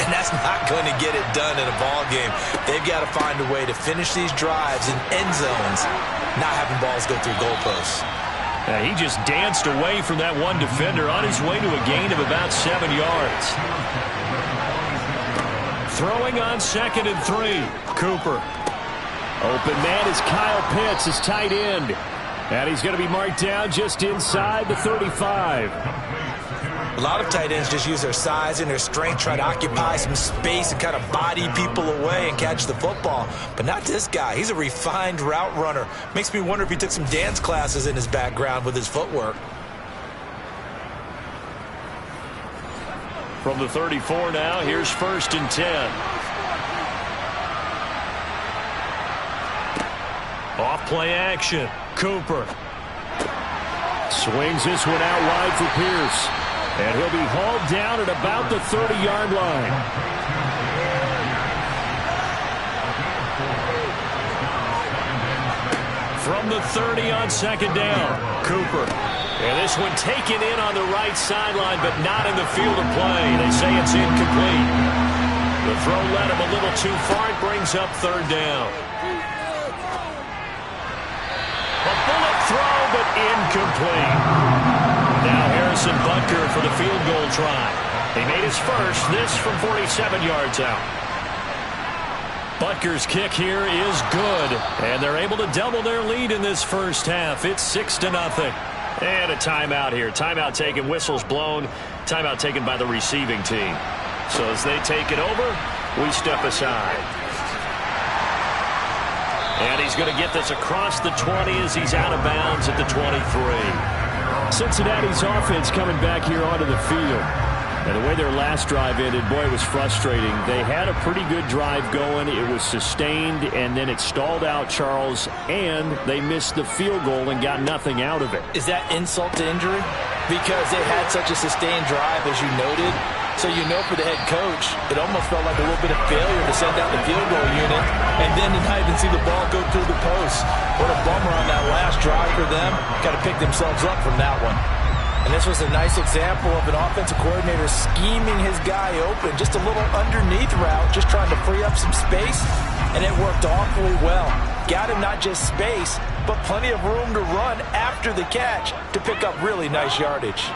And that's not going to get it done in a ball game. They've got to find a way to finish these drives in end zones, not having balls go through goalposts. He just danced away from that one defender on his way to a gain of about 7 yards. Throwing on 2nd and 3. Cooper. Open man is Kyle Pitts, his tight end. And he's going to be marked down just inside the 35. A lot of tight ends just use their size and their strength, try to occupy some space and kind of body people away and catch the football. But not this guy. He's a refined route runner. Makes me wonder if he took some dance classes in his background with his footwork. From the 34 now, here's 1st and 10. Off play action. Cooper swings this one out wide for Pierce. And he'll be hauled down at about the 30-yard line. From the 30 on 2nd down, Cooper. And this one taken in on the right sideline, but not in the field of play. They say it's incomplete. The throw led him a little too far. It brings up 3rd down. A bullet throw, but incomplete. Now Harrison Butker for the field goal try. He made his first, this from 47 yards out. Butker's kick here is good, and they're able to double their lead in this first half. It's 6-0. And a timeout here. Timeout taken, whistles blown. Timeout taken by the receiving team. So as they take it over, we step aside. And he's going to get this across the 20 as he's out of bounds at the 23. Cincinnati's offense coming back here onto the field. And the way their last drive ended, boy, it was frustrating. They had a pretty good drive going. It was sustained, and then it stalled out, Charles, and they missed the field goal and got nothing out of it. Is that insult to injury? Because they had such a sustained drive, as you noted. So you know for the head coach, it almost felt like a little bit of failure to send out the field goal unit and then to not even see the ball go through the post. What a bummer on that last drive for them. Got to pick themselves up from that one. And this was a nice example of an offensive coordinator scheming his guy open. Just a little underneath route, just trying to free up some space, and it worked awfully well. Got him not just space, but plenty of room to run after the catch to pick up really nice yardage.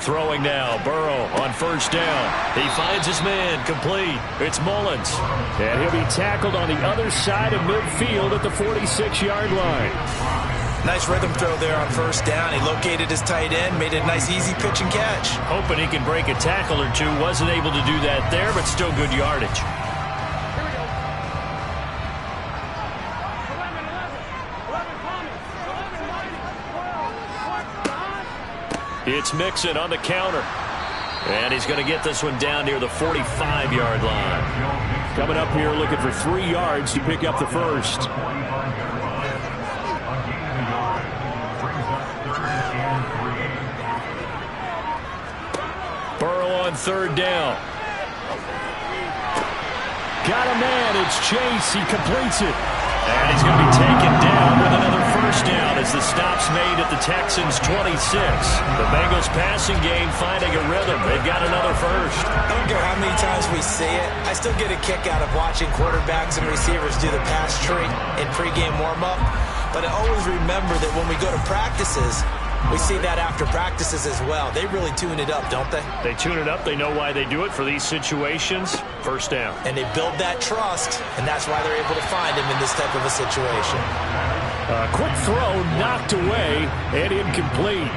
Throwing now, Burrow on first down. He finds his man, complete. It's Mullins. And he'll be tackled on the other side of midfield at the 46-yard line. Nice rhythm throw there on first down. He located his tight end, made a nice easy pitch and catch. Hoping he can break a tackle or two. Wasn't able to do that there, but still good yardage. It's Mixon on the counter. And he's going to get this one down near the 45-yard line. Coming up here looking for 3 yards to pick up the first. Burrow on third down. Got a man. It's Chase. He completes it. And he's going to be taken down with another first down as the stop's made at the Texans' 26. The Bengals passing game finding a rhythm. They've got another first. I don't care how many times we see it. I still get a kick out of watching quarterbacks and receivers do the pass tree in pregame warm-up. But I always remember that when we go to practices, we see that after practices as well. They really tune it up, don't they? They tune it up. They know why they do it for these situations. First down. And they build that trust, and that's why they're able to find him in this type of a situation. A quick throw knocked away and incomplete.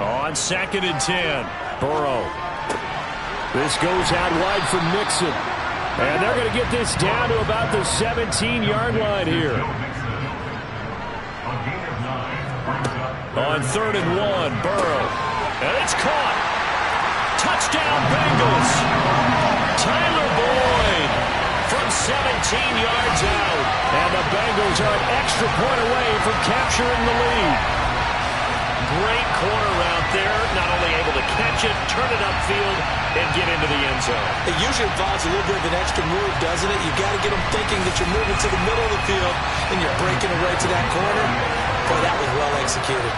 On second and 10. Burrow. This goes out wide for Mixon. And they're going to get this down to about the 17-yard line here. On third and 1, Burrow. And it's caught. Touchdown, Bengals. Tyler Boyd from 17 yards out. And the Bengals are an extra point away from capturing the lead. Great corner route there. Not only able to catch it, turn it upfield, and get into the end zone. It usually involves a little bit of an extra move, doesn't it? You've got to get them thinking that you're moving to the middle of the field and you're breaking away to that corner. Boy, that was well executed.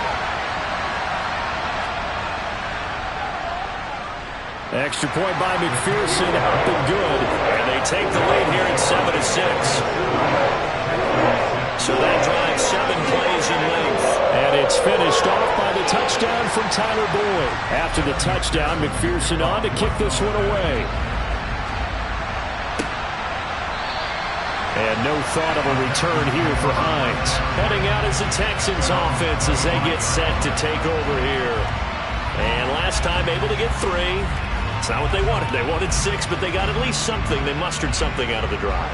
Extra point by McPherson, up and good. And they take the lead here at 7-6. So that drives 7 plays in length. And it's finished off by the touchdown from Tyler Boyd. After the touchdown, McPherson on to kick this one away. And no thought of a return here for Hines. Heading out as the Texans offense as they get set to take over here. And last time able to get 3. It's not what they wanted. They wanted 6, but they got at least something. They mustered something out of the drive.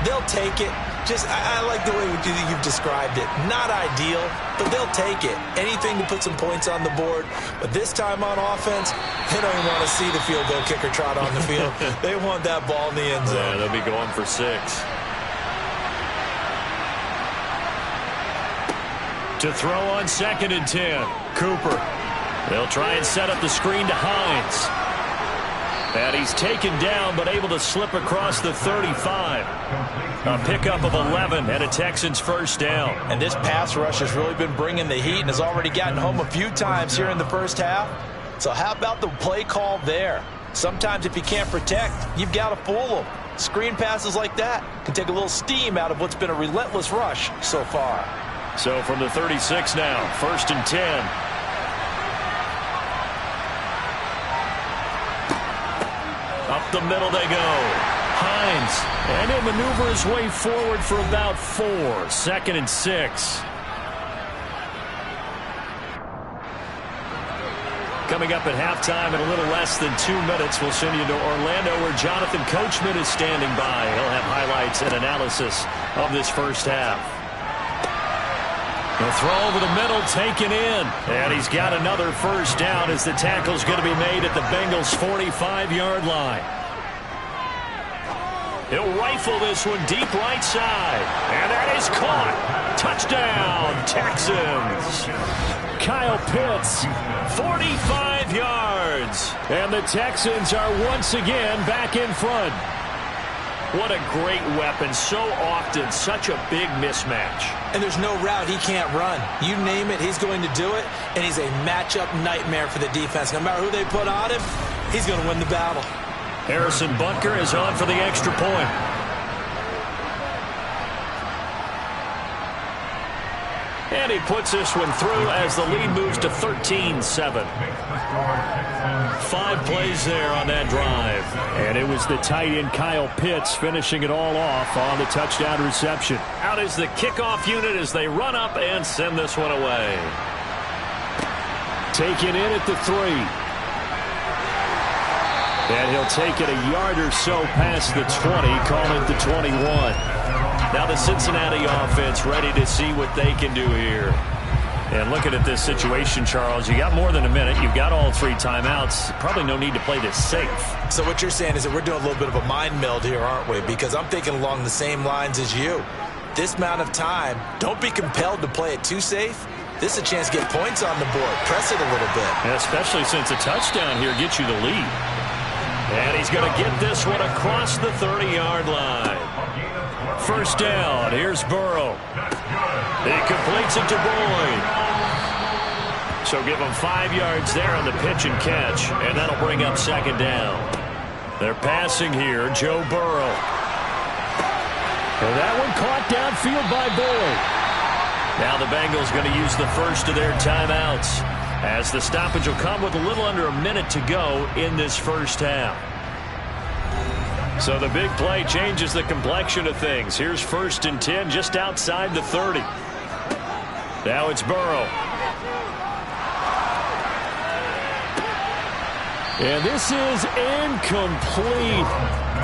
They'll take it. I like the way you've described it. Not ideal, but they'll take it. Anything to put some points on the board. But this time on offense, they don't even want to see the field goal kicker trot on the field. They want that ball in the end zone. Yeah, they'll be going for 6. To throw on second and 10. Cooper. They'll try and set up the screen to Hines. And he's taken down, but able to slip across the 35. A pickup of 11 and a Texans first down. And this pass rush has really been bringing the heat and has already gotten home a few times here in the first half. So how about the play call there? Sometimes if you can't protect, you've got to fool them. Screen passes like that can take a little steam out of what's been a relentless rush so far. So from the 36 now, first and 10. Up the middle they go. Hines. And he'll maneuver his way forward for about 4. Second and 6. Coming up at halftime in a little less than 2 minutes, we'll send you to Orlando where Jonathan Coachman is standing by. He'll have highlights and analysis of this first half. The throw over the middle, taken in. And he's got another first down as the tackle's going to be made at the Bengals' 45-yard line. He'll rifle this one deep right side. And that is caught. Touchdown, Texans. Kyle Pitts. 45 yards. And the Texans are once again back in front. What a great weapon. So often, such a big mismatch. And there's no route he can't run. You name it, he's going to do it, and he's a matchup nightmare for the defense. No matter who they put on him, he's going to win the battle. Harrison Butker is on for the extra point. And he puts this one through as the lead moves to 13-7. 5 plays there on that drive. And it was the tight end Kyle Pitts finishing it all off on the touchdown reception. Out is the kickoff unit as they run up and send this one away. Taken in at the 3. And he'll take it a yard or so past the 20, calling it the 21. Now the Cincinnati offense ready to see what they can do here. And looking at this situation, Charles, you got more than a minute. You've got all 3 timeouts. Probably no need to play this safe. So what you're saying is that we're doing a little bit of a mind meld here, aren't we? Because I'm thinking along the same lines as you. This amount of time, don't be compelled to play it too safe. This is a chance to get points on the board. Press it a little bit. And especially since a touchdown here gets you the lead. And he's going to get this one across the 30-yard line. First down. Here's Burrow. He completes it to Boyd. So give him 5 yards there on the pitch and catch. And that'll bring up second down. They're passing here. Joe Burrow. And that one caught downfield by Boyd. Now the Bengals going to use the first of their timeouts, as the stoppage will come with a little under a minute to go in this first half. So the big play changes the complexion of things. Here's 1st and 10 just outside the 30. Now it's Burrow. And this is incomplete.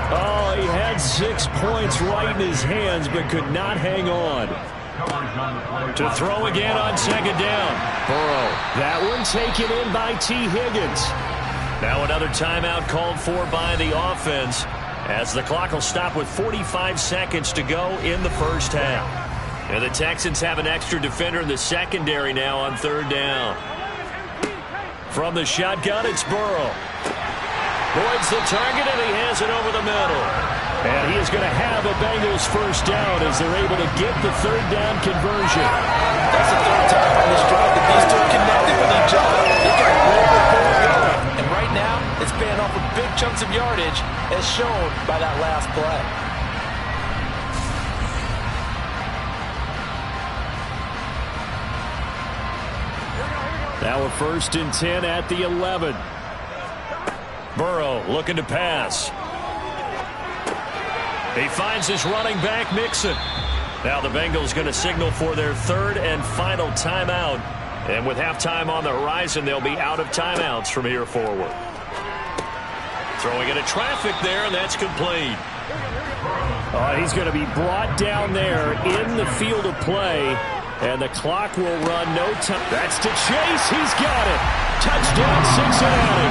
Oh, he had 6 points right in his hands, but could not hang on. To throw again on second down. Burrow. That one taken in by T. Higgins. Now another timeout called for by the offense, as the clock will stop with 45 seconds to go in the first half. And the Texans have an extra defender in the secondary now on 3rd down. From the shotgun, it's Burrow. Boyd's the target, and he has it over the middle. And he is going to have a Bengals first down as they're able to get the 3rd down conversion. That's the 3rd time on this drive that these 2 are connected with each other. They got a real rapport going. And right now, it's paying off with big chunks of yardage, as shown by that last play. Now a 1st and 10 at the 11. Burrow looking to pass. He finds his running back, Mixon. Now the Bengals going to signal for their 3rd and final timeout. And with halftime on the horizon, they'll be out of timeouts from here forward. Throwing into traffic there, and that's complete. He's going to be brought down there in the field of play. And the clock will run no time. That's to Chase. He's got it. Touchdown, Cincinnati.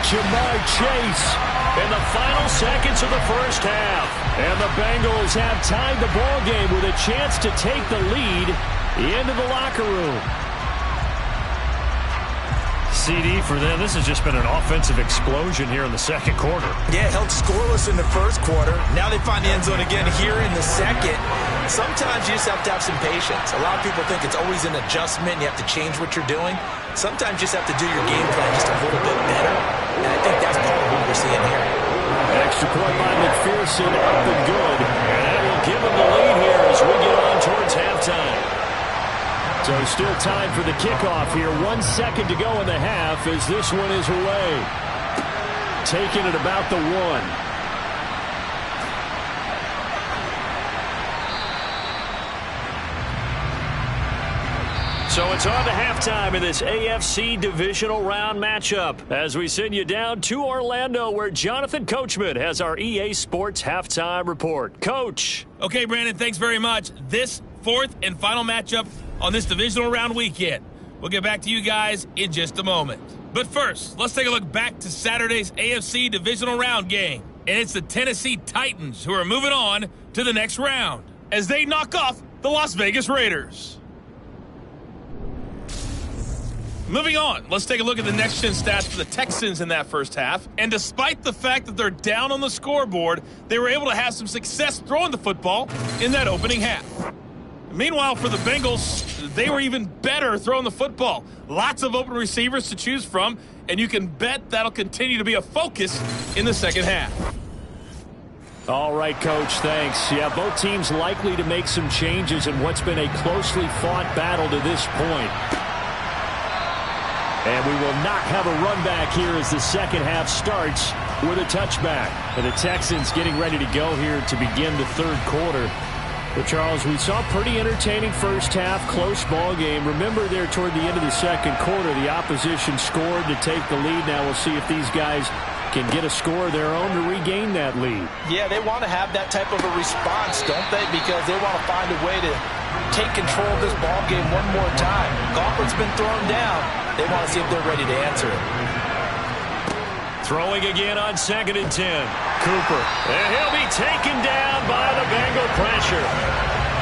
Jamar Chase. In the final seconds of the first half. And the Bengals have tied the ball game with a chance to take the lead into the locker room. CD for them. This has just been an offensive explosion here in the second quarter. Yeah, held scoreless in the first quarter. Now they find the end zone again here in the second. Sometimes you just have to have some patience. A lot of people think it's always an adjustment. You have to change what you're doing. Sometimes you just have to do your game plan just a little bit better. And I think that's part of what we're seeing here. Extra point by McPherson, up and good. And that will give them the lead here as we get on towards halftime. So still time for the kickoff here. 1 second to go in the half as this one is away. Taking it about the 1. So it's on to halftime in this AFC divisional round matchup as we send you down to Orlando, where Jonathan Coachman has our EA Sports halftime report. Coach. Okay, Brandon, thanks very much. This 4th and final matchup on this divisional round weekend. We'll get back to you guys in just a moment. But first, let's take a look back to Saturday's AFC divisional round game. And it's the Tennessee Titans who are moving on to the next round as they knock off the Las Vegas Raiders. Moving on, let's take a look at the next-gen stats for the Texans in that first half. And despite the fact that they're down on the scoreboard, they were able to have some success throwing the football in that opening half. Meanwhile, for the Bengals, they were even better throwing the football. Lots of open receivers to choose from, and you can bet that'll continue to be a focus in the second half. All right, Coach, thanks. Yeah, both teams likely to make some changes in what's been a closely fought battle to this point. And we will not have a run back here as the second half starts with a touchback. And the Texans getting ready to go here to begin the third quarter. But, Charles, we saw a pretty entertaining first half, close ball game. Remember there toward the end of the second quarter, the opposition scored to take the lead. Now we'll see if these guys can get a score of their own to regain that lead. Yeah, they want to have that type of a response, don't they? Because they want to find a way to take control of this ball game one more time. Gauntlet's been thrown down. They want to see if they're ready to answer it. Throwing again on 2nd and 10. Cooper. And he'll be taken down by the Bengal pressure.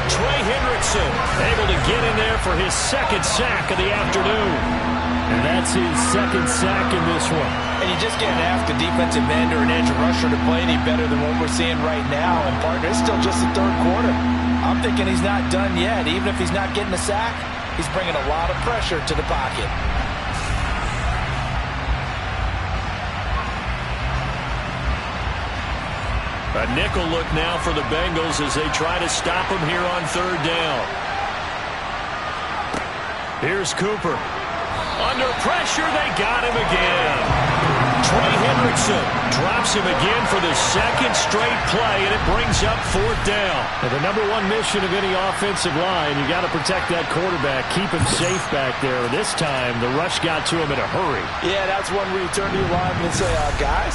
Trey Hendrickson able to get in there for his second sack of the afternoon. And that's his second sack in this one. And you just can't ask a defensive end or an edge rusher to play any better than what we're seeing right now. And, partner, it's still just the third quarter. I'm thinking he's not done yet. Even if he's not getting a sack, he's bringing a lot of pressure to the pocket. A nickel look now for the Bengals as they try to stop him here on third down. Here's Cooper. Under pressure, they got him again. Trey Hendrickson drops him again for the second straight play, and it brings up fourth down. And the number one mission of any offensive line, you got to protect that quarterback, keep him safe back there. This time, the rush got to him in a hurry. Yeah, that's one where you turn to your lineman and say, guys,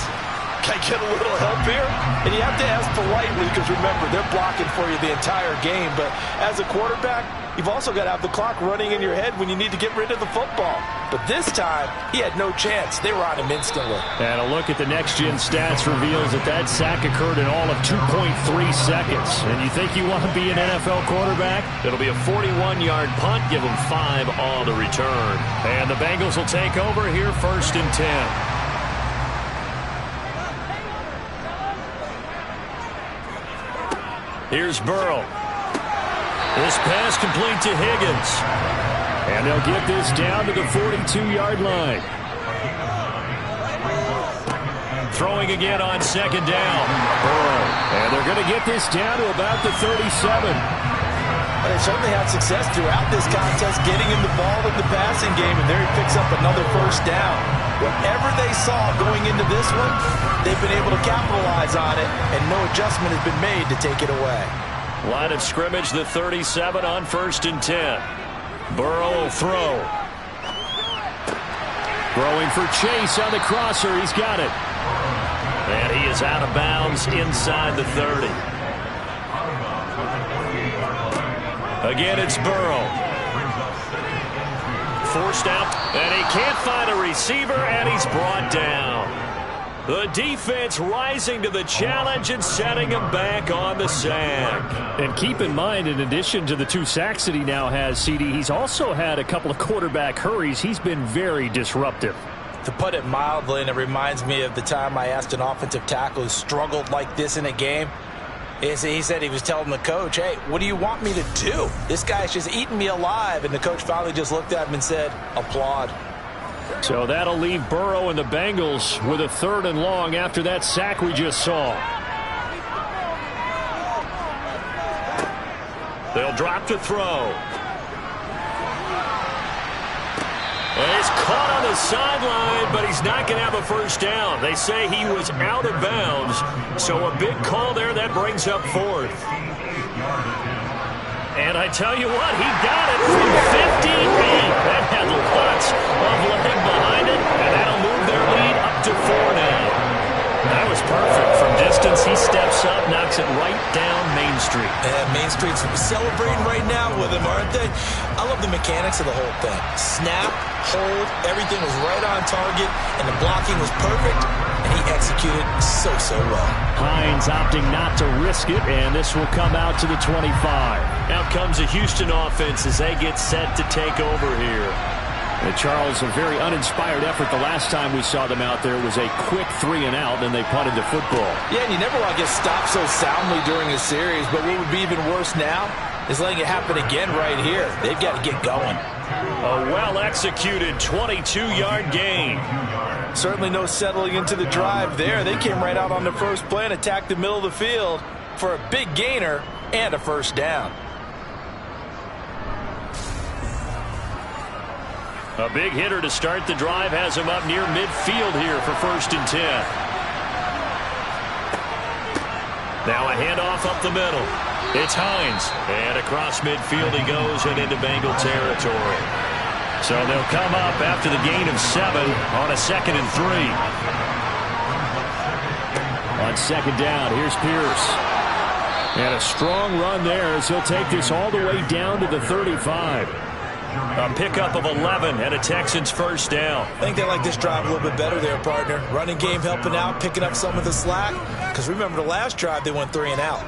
can I get a little help here? And you have to ask politely because, remember, they're blocking for you the entire game. But as a quarterback, you've also got to have the clock running in your head when you need to get rid of the football. But this time, he had no chance. They were on him instantly. And a look at the next-gen stats reveals that sack occurred in all of 2.3 seconds. And you think you want to be an NFL quarterback? It'll be a 41-yard punt. Give them 5 on the return. And the Bengals will take over here 1st and 10. Here's Burrow. This pass complete to Higgins. And they'll get this down to the 42-yard line. Throwing again on 2nd down. Burrow. And they're going to get this down to about the 37. But they certainly had success throughout this contest getting him the ball in the passing game, and there he picks up another first down. Whatever they saw going into this one, they've been able to capitalize on it, and no adjustment has been made to take it away. Line of scrimmage, the 37 on 1st and 10. Burrow will throw. Throwing for Chase on the crosser. He's got it. And he is out of bounds inside the 30. Again, it's Burrow. Forced out, and he can't find a receiver, and he's brought down. The defense rising to the challenge and setting him back on the sack. And keep in mind, in addition to the 2 sacks that he now has, CD, he's also had a couple of quarterback hurries. He's been very disruptive. To put it mildly, and it reminds me of the time I asked an offensive tackle who struggled like this in a game. He said he was telling the coach, hey, what do you want me to do? This guy's just eating me alive. And the coach finally just looked at him and said, applaud. So that'll leave Burrow and the Bengals with a 3rd and long after that sack we just saw. They'll drop to throw. And he's caught on the sideline, but he's not going to have a first down. They say he was out of bounds. So a big call there. That brings up 4th. And I tell you what, he got it from 58. That had lots of leg behind it, and that'll move their lead up to 4 now. That was perfect. From distance, he steps up, knocks it right down Main Street. And Main Street's celebrating right now with him, aren't they? I love the mechanics of the whole thing. Snap, hold, everything was right on target, and the blocking was perfect, and he executed so well. Hines opting not to risk it, and this will come out to the 25. Out comes a Houston offense as they get set to take over here. And Charles, a very uninspired effort. The last time we saw them out there was a quick 3-and-out, and they punted the football. Yeah, and you never want to get stopped so soundly during a series, but what would be even worse now is letting it happen again right here. They've got to get going. A well-executed 22-yard gain. Certainly no settling into the drive there. They came right out on the first play and attacked the middle of the field for a big gainer and a first down. A big hitter to start the drive has him up near midfield here for 1st and 10. Now a handoff up the middle. It's Hines. And across midfield he goes and into Bengal territory. So they'll come up after the gain of 7 on a 2nd and 3. On 2nd down, here's Pierce. And a strong run there as he'll take this all the way down to the 35. A pickup of 11 and a Texans first down. I think they like this drive a little bit better there, partner. Running game helping out, picking up some of the slack. Because remember the last drive, they went 3-and-out.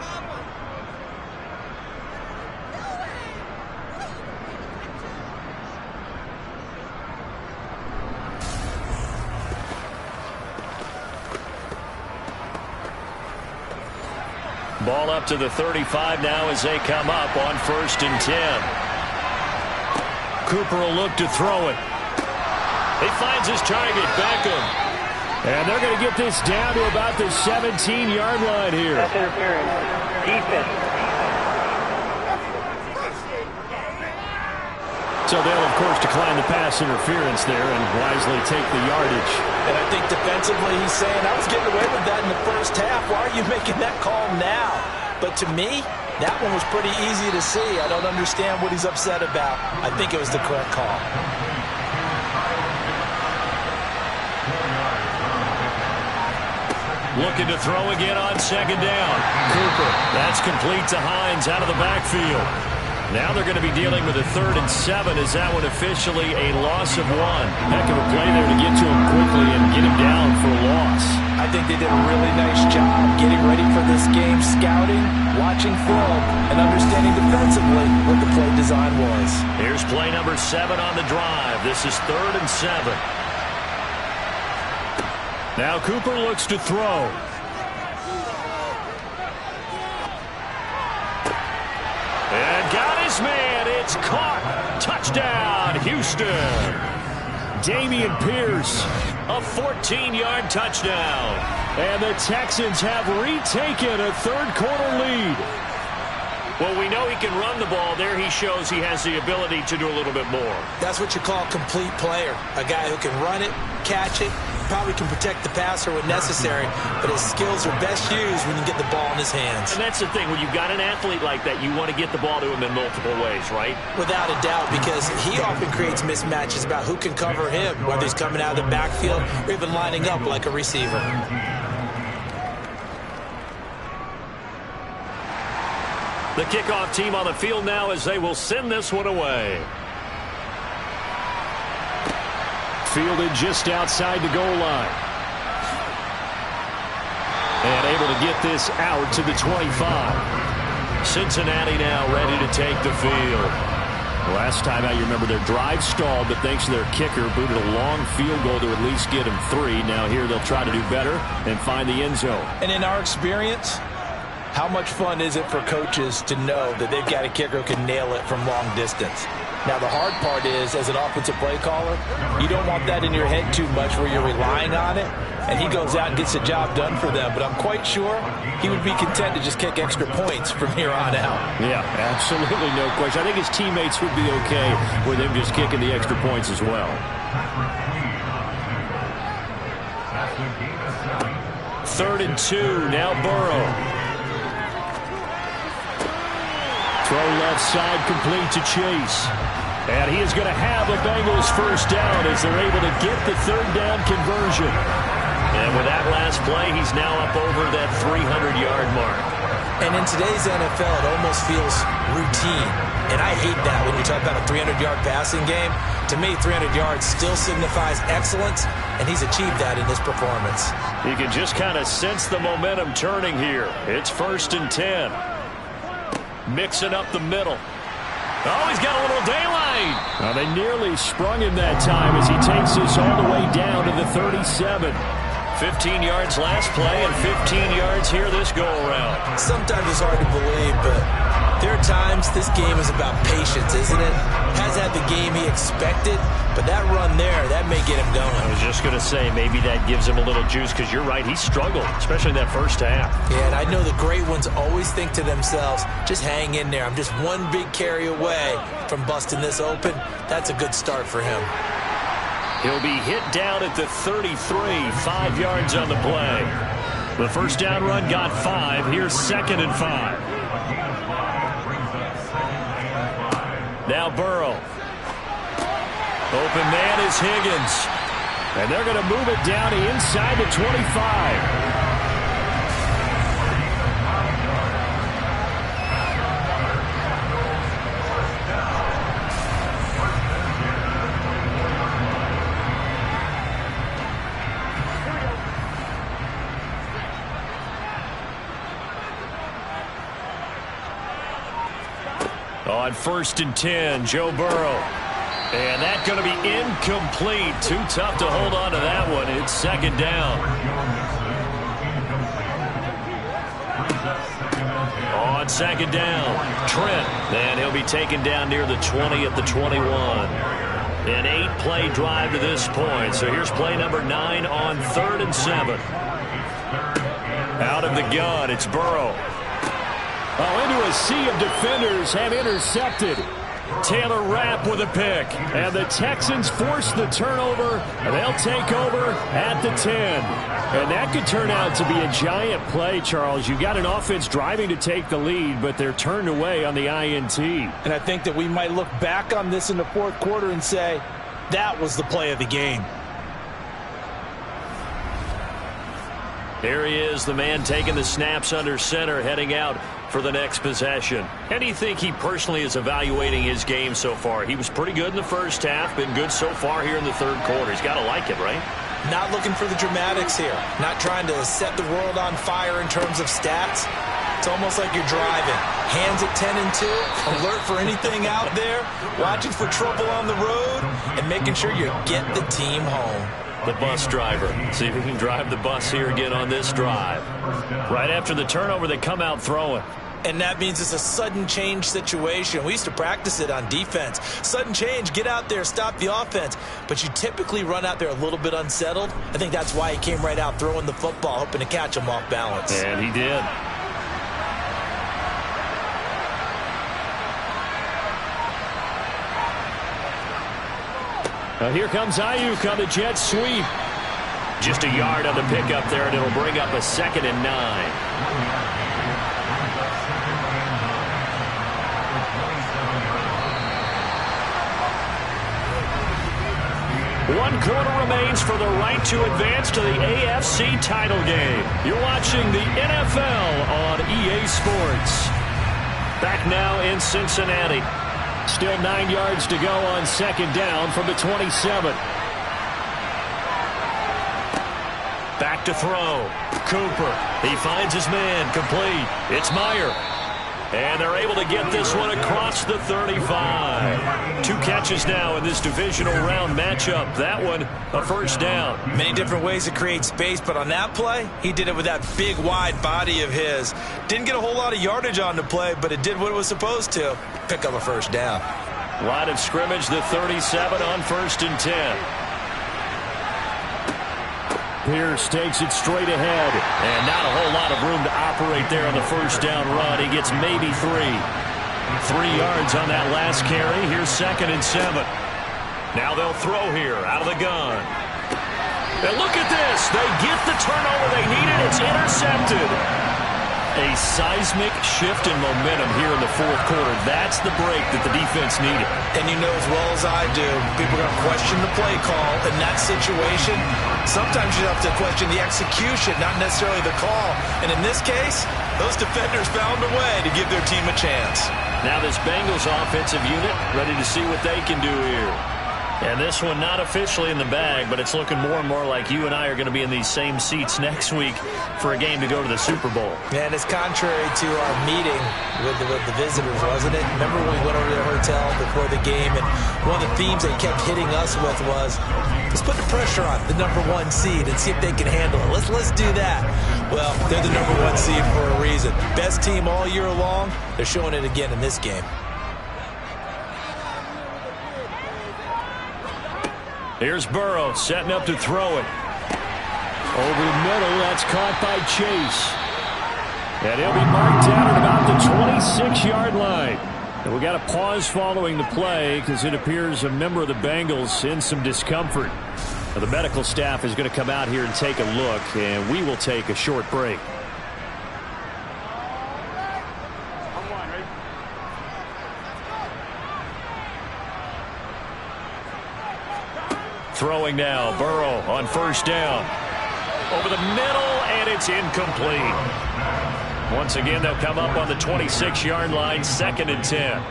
Ball up to the 35 now as they come up on 1st and 10. Cooper will look to throw it. He finds his target, Beckham. And they're going to get this down to about the 17-yard line here. That's interference. Defense. So they'll, of course, decline the pass interference there and wisely take the yardage. And I think defensively he's saying, I was getting away with that in the first half. Why are you making that call now? But to me, that one was pretty easy to see. I don't understand what he's upset about. I think it was the correct call. Looking to throw again on 2nd down. Cooper. That's complete to Hines out of the backfield. Now they're going to be dealing with a 3rd and 7. Is that one officially a loss of 1? Heck of a play there to get to him quickly and get him down for a loss. I think they did a really nice job getting ready for this game, scouting, watching film, and understanding defensively what the play design was. Here's play number 7 on the drive. This is 3rd and 7. Now Cooper looks to throw. And got his man. It's caught. Touchdown, Houston. Dameon Pierce. A 14-yard touchdown. And the Texans have retaken a 3rd-quarter lead. Well, we know he can run the ball. There he shows he has the ability to do a little bit more. That's what you call a complete player. A guy who can run it, catch it, probably can protect the passer when necessary, but his skills are best used when you get the ball in his hands. And that's the thing. When you've got an athlete like that, you want to get the ball to him in multiple ways, right? Without a doubt, because he often creates mismatches about who can cover him, whether he's coming out of the backfield or even lining up like a receiver. The kickoff team on the field now as they will send this one away. Fielded just outside the goal line. And able to get this out to the 25. Cincinnati now ready to take the field. Last time out, you remember their drive stalled, but thanks to their kicker, booted a long field goal to at least get him 3. Now here they'll try to do better and find the end zone. And in our experience, how much fun is it for coaches to know that they've got a kicker who can nail it from long distance? Now, the hard part is, as an offensive play caller, you don't want that in your head too much where you're relying on it, and he goes out and gets the job done for them. But I'm quite sure he would be content to just kick extra points from here on out. Yeah, absolutely no question. I think his teammates would be okay with him just kicking the extra points as well. 3rd and 2, now Burrow. Throw left side, complete to Chase. And he is going to have a Bengals first down as they're able to get the 3rd down conversion. And with that last play, he's now up over that 300-yard mark. And in today's NFL, it almost feels routine. And I hate that when you talk about a 300-yard passing game. To me, 300 yards still signifies excellence, and he's achieved that in this performance. You can just kind of sense the momentum turning here. It's 1st and 10. Mixing up the middle. Oh, he's got a little daylight. Well, they nearly sprung him that time as he takes this all the way down to the 37. 15 yards last play and 15 yards here this go-around. Sometimes it's hard to believe, but there are times this game is about patience, isn't it? Has had the game he expected, but that run there, that may get him going. I was just going to say, maybe that gives him a little juice, because you're right, he struggled, especially in that first half. Yeah, and I know the great ones always think to themselves, just hang in there. I'm just one big carry away from busting this open. That's a good start for him. He'll be hit down at the 33, 5 yards on the play. The first down run got 5. Here's 2nd and 5. Now Burrow. Open man is Higgins. And they're going to move it down inside the 25. On 1st and 10, Joe Burrow. And that's going to be incomplete. Too tough to hold on to that one. It's 2nd down. On 2nd down, Trent. And he'll be taken down near the 20 at the 21. An 8-play drive to this point. So here's play number 9 on 3rd and 7. Out of the gun, it's Burrow. Oh, into a sea of defenders have intercepted. Taylor Rapp with a pick. And the Texans force the turnover, and they'll take over at the 10. And that could turn out to be a giant play, Charles. You got an offense driving to take the lead, but they're turned away on the INT. And I think that we might look back on this in the 4th quarter and say, that was the play of the game. Here he is, the man taking the snaps under center, heading out for the next possession. How do you think he personally is evaluating his game so far? He was pretty good in the first half, been good so far here in the 3rd quarter. He's got to like it, right? Not looking for the dramatics here. Not trying to set the world on fire in terms of stats. It's almost like you're driving. Hands at 10 and 2, alert for anything out there, watching for trouble on the road, and making sure you get the team home. The bus driver. See if he can drive the bus here again on this drive. Right after the turnover, they come out throwing. And that means it's a sudden change situation. We used to practice it on defense. Sudden change, get out there, stop the offense. But you typically run out there a little bit unsettled. I think that's why he came right out throwing the football, hoping to catch him off balance. And he did. Now here comes Ayuk on the jet sweep. Just a yard on the pickup there, and it'll bring up a 2nd and 9. One quarter remains for the right to advance to the AFC title game. You're watching the NFL on EA Sports. Back now in Cincinnati. Still 9 yards to go on 2nd down from the 27. Back to throw. Cooper. He finds his man. Complete. It's Meyer. And they're able to get this one across the 35. 2 catches now in this divisional round matchup. That one, a 1st down. Many different ways to create space, but on that play, he did it with that big, wide body of his. Didn't get a whole lot of yardage on the play, but it did what it was supposed to. Pick up a 1st down. Line of scrimmage, the 37 on 1st and 10. Pierce takes it straight ahead. And not a whole lot of room to operate there on the 1st down run. He gets maybe 3. 3 yards on that last carry. Here's 2nd and 7. Now they'll throw here out of the gun. And look at this. They get the turnover they needed. It's intercepted. A seismic shift in momentum here in the 4th quarter. That's the break that the defense needed. And you know as well as I do, people are going to question the play call in that situation. Sometimes you have to question the execution, not necessarily the call. And in this case, those defenders found a way to give their team a chance. Now this Bengals offensive unit ready to see what they can do here. And this one not officially in the bag, but it's looking more and more like you and I are going to be in these same seats next week for a game to go to the Super Bowl. And it's contrary to our meeting with the visitors, wasn't it? Remember when we went over to the hotel before the game, and one of the themes they kept hitting us with was, let's put the pressure on the #1 seed and see if they can handle it. Let's do that. Well, they're the #1 seed for a reason. Best team all year long. They're showing it again in this game. Here's Burrow setting up to throw it. Over the middle, that's caught by Chase. And he'll be marked down at about the 26-yard line. And we got a pause following the play because it appears a member of the Bengals in some discomfort. Now, the medical staff is going to come out here and take a look, and we will take a short break. Throwing now, Burrow on first down. Over the middle, and it's incomplete. Once again, they'll come up on the 26-yard line, 2nd and 10.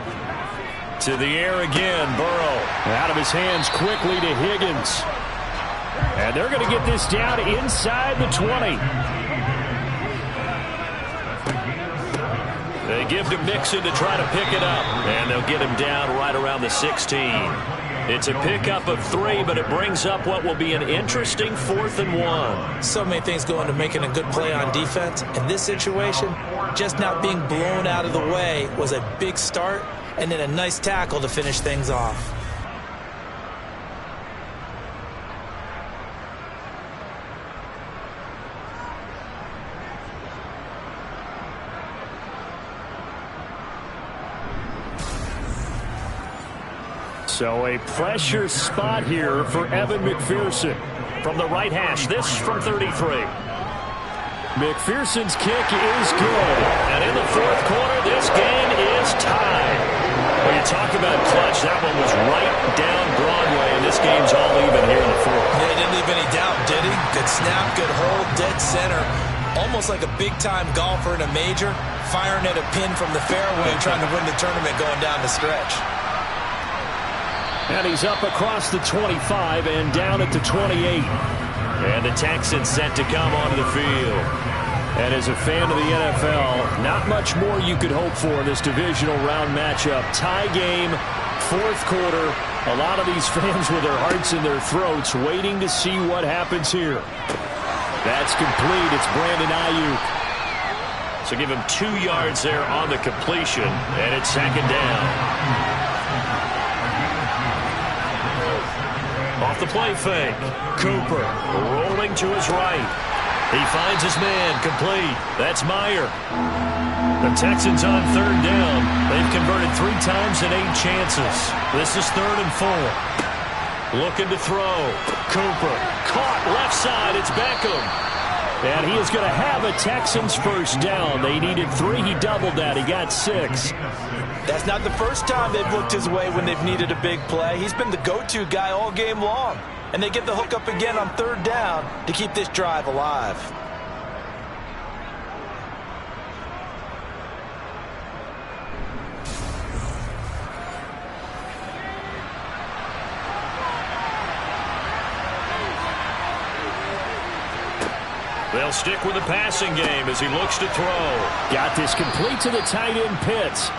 To the air again, Burrow. Out of his hands quickly to Higgins. And they're going to get this down inside the 20. They give to Mixon to try to pick it up. And they'll get him down right around the 16. It's a pickup of 3, but it brings up what will be an interesting 4th and 1. So many things go into making a good play on defense. In this situation, just not being blown out of the way was a big start, and then a nice tackle to finish things off. So a pressure spot here for Evan McPherson. From the right hash, this from 33. McPherson's kick is good. And in the 4th quarter, this game is tied. When you talk about clutch, that one was right down Broadway, and this game's all even here in the 4th. Yeah, he didn't leave any doubt, did he? Good snap, good hold, dead center. Almost like a big-time golfer in a major, firing at a pin from the fairway, trying to win the tournament going down the stretch. And he's up across the 25 and down at the 28. And the Texans set to come onto the field. And as a fan of the NFL, not much more you could hope for in this divisional round matchup. Tie game, 4th quarter. A lot of these fans with their hearts in their throats waiting to see what happens here. That's complete. It's Brandon Ayuk. So give him 2 yards there on the completion, and it's 2nd down. Off the play fake. Cooper rolling to his right. He finds his man, complete. That's Meyer. The Texans on 3rd down. They've converted 3 times in 8 chances. This is 3rd and 4. Looking to throw. Cooper caught left side. It's Beckham. And he is going to have a Texans first down. They needed 3. He doubled that. He got 6. That's not the first time they've looked his way when they've needed a big play. He's been the go-to guy all game long. And they get the hook up again on 3rd down to keep this drive alive. They'll stick with the passing game as he looks to throw. Got this complete to the tight end Pitts.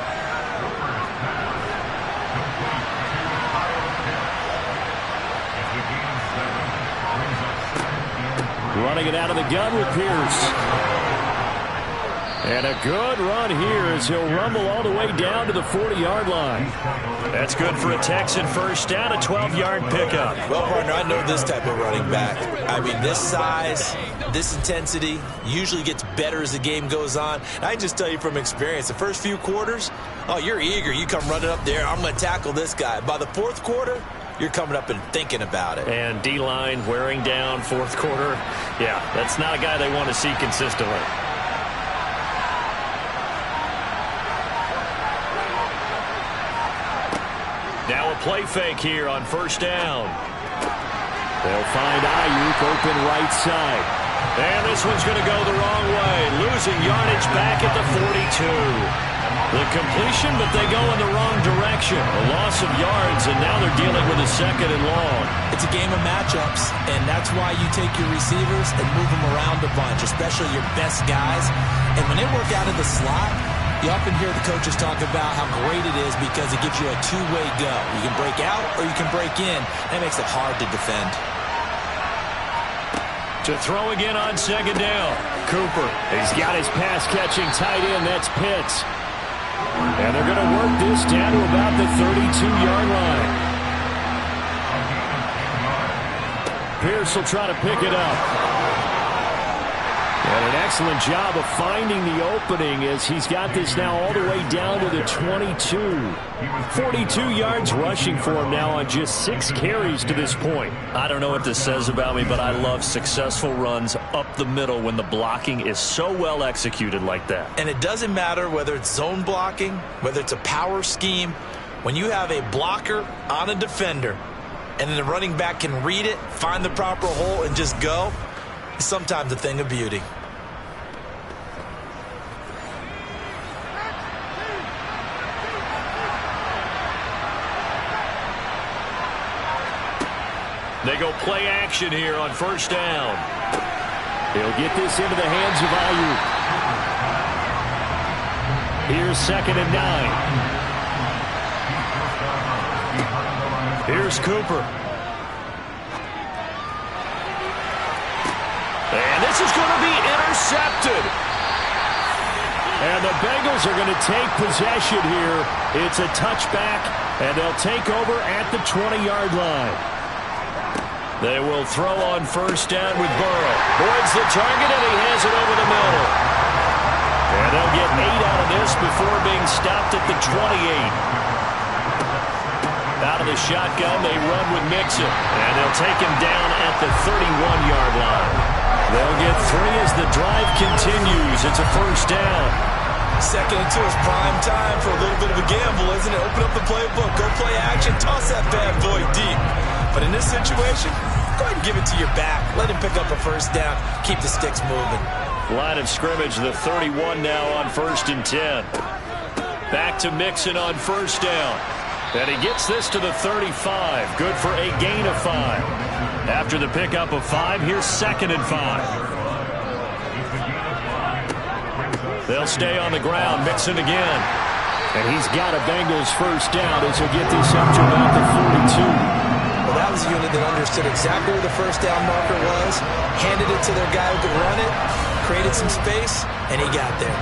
Running it out of the gun with Pierce. And a good run here as he'll rumble all the way down to the 40-yard line. That's good for a Texan first down, a 12-yard pickup. Well, partner, I know this type of running back. I mean, this size, this intensity usually gets better as the game goes on. And I can just tell you from experience, the first few quarters, oh, you're eager. You come running up there, I'm going to tackle this guy. By the 4th quarter, you're coming up and thinking about it. And D-line wearing down 4th quarter. Yeah, that's not a guy they want to see consistently. Now a play fake here on first down. They'll find Ayuk open right side. And this one's going to go the wrong way. Losing yardage back at the 42. The completion, but they go in the wrong direction. A loss of yards, and now they're dealing with a 2nd and long. It's a game of matchups, and that's why you take your receivers and move them around a bunch, especially your best guys. And when they work out of the slot, you often hear the coaches talk about how great it is because it gives you a two-way go. You can break out or you can break in. That makes it hard to defend. To throw again on 2nd down. Cooper, he's got his pass-catching tight end. That's Pitts. And they're going to work this down to about the 32-yard line. Pierce will try to pick it up. And an excellent job of finding the opening as he's got this now all the way down to the 22. 42 yards rushing for him now on just 6 carries to this point. I don't know what this says about me, but I love successful runs up the middle when the blocking is so well executed like that. And it doesn't matter whether it's zone blocking, whether it's a power scheme. When you have a blocker on a defender and then the running back can read it, find the proper hole, and just go, it's sometimes a thing of beauty. They go play action here on 1st down. He'll get this into the hands of Ayuk. Here's 2nd and 9. Here's Cooper. And this is going to be intercepted. And the Bengals are going to take possession here. It's a touchback, and they'll take over at the 20-yard line. They will throw on 1st down with Burrow. Boyd's the target, and he has it over the middle. And they'll get 8 out of this before being stopped at the 28. Out of the shotgun, they run with Mixon, and they'll take him down at the 31-yard line. They'll get 3 as the drive continues. It's a 1st down. 2nd and 2 is prime time for a little bit of a gamble, isn't it? Open up the playbook, go play action, toss that bad boy deep. But in this situation, go ahead and give it to your back. Let him pick up a 1st down. Keep the sticks moving. Line of scrimmage, the 31 now on 1st and 10. Back to Mixon on 1st down. And he gets this to the 35. Good for a gain of 5. After the pickup of 5, here's 2nd and 5. They'll stay on the ground. Mixon again. And he's got a Bengals 1st down as he'll get this up to about the 42. Well, that was a unit that understood exactly where the 1st down marker was, handed it to their guy who could run it, created some space, and he got there.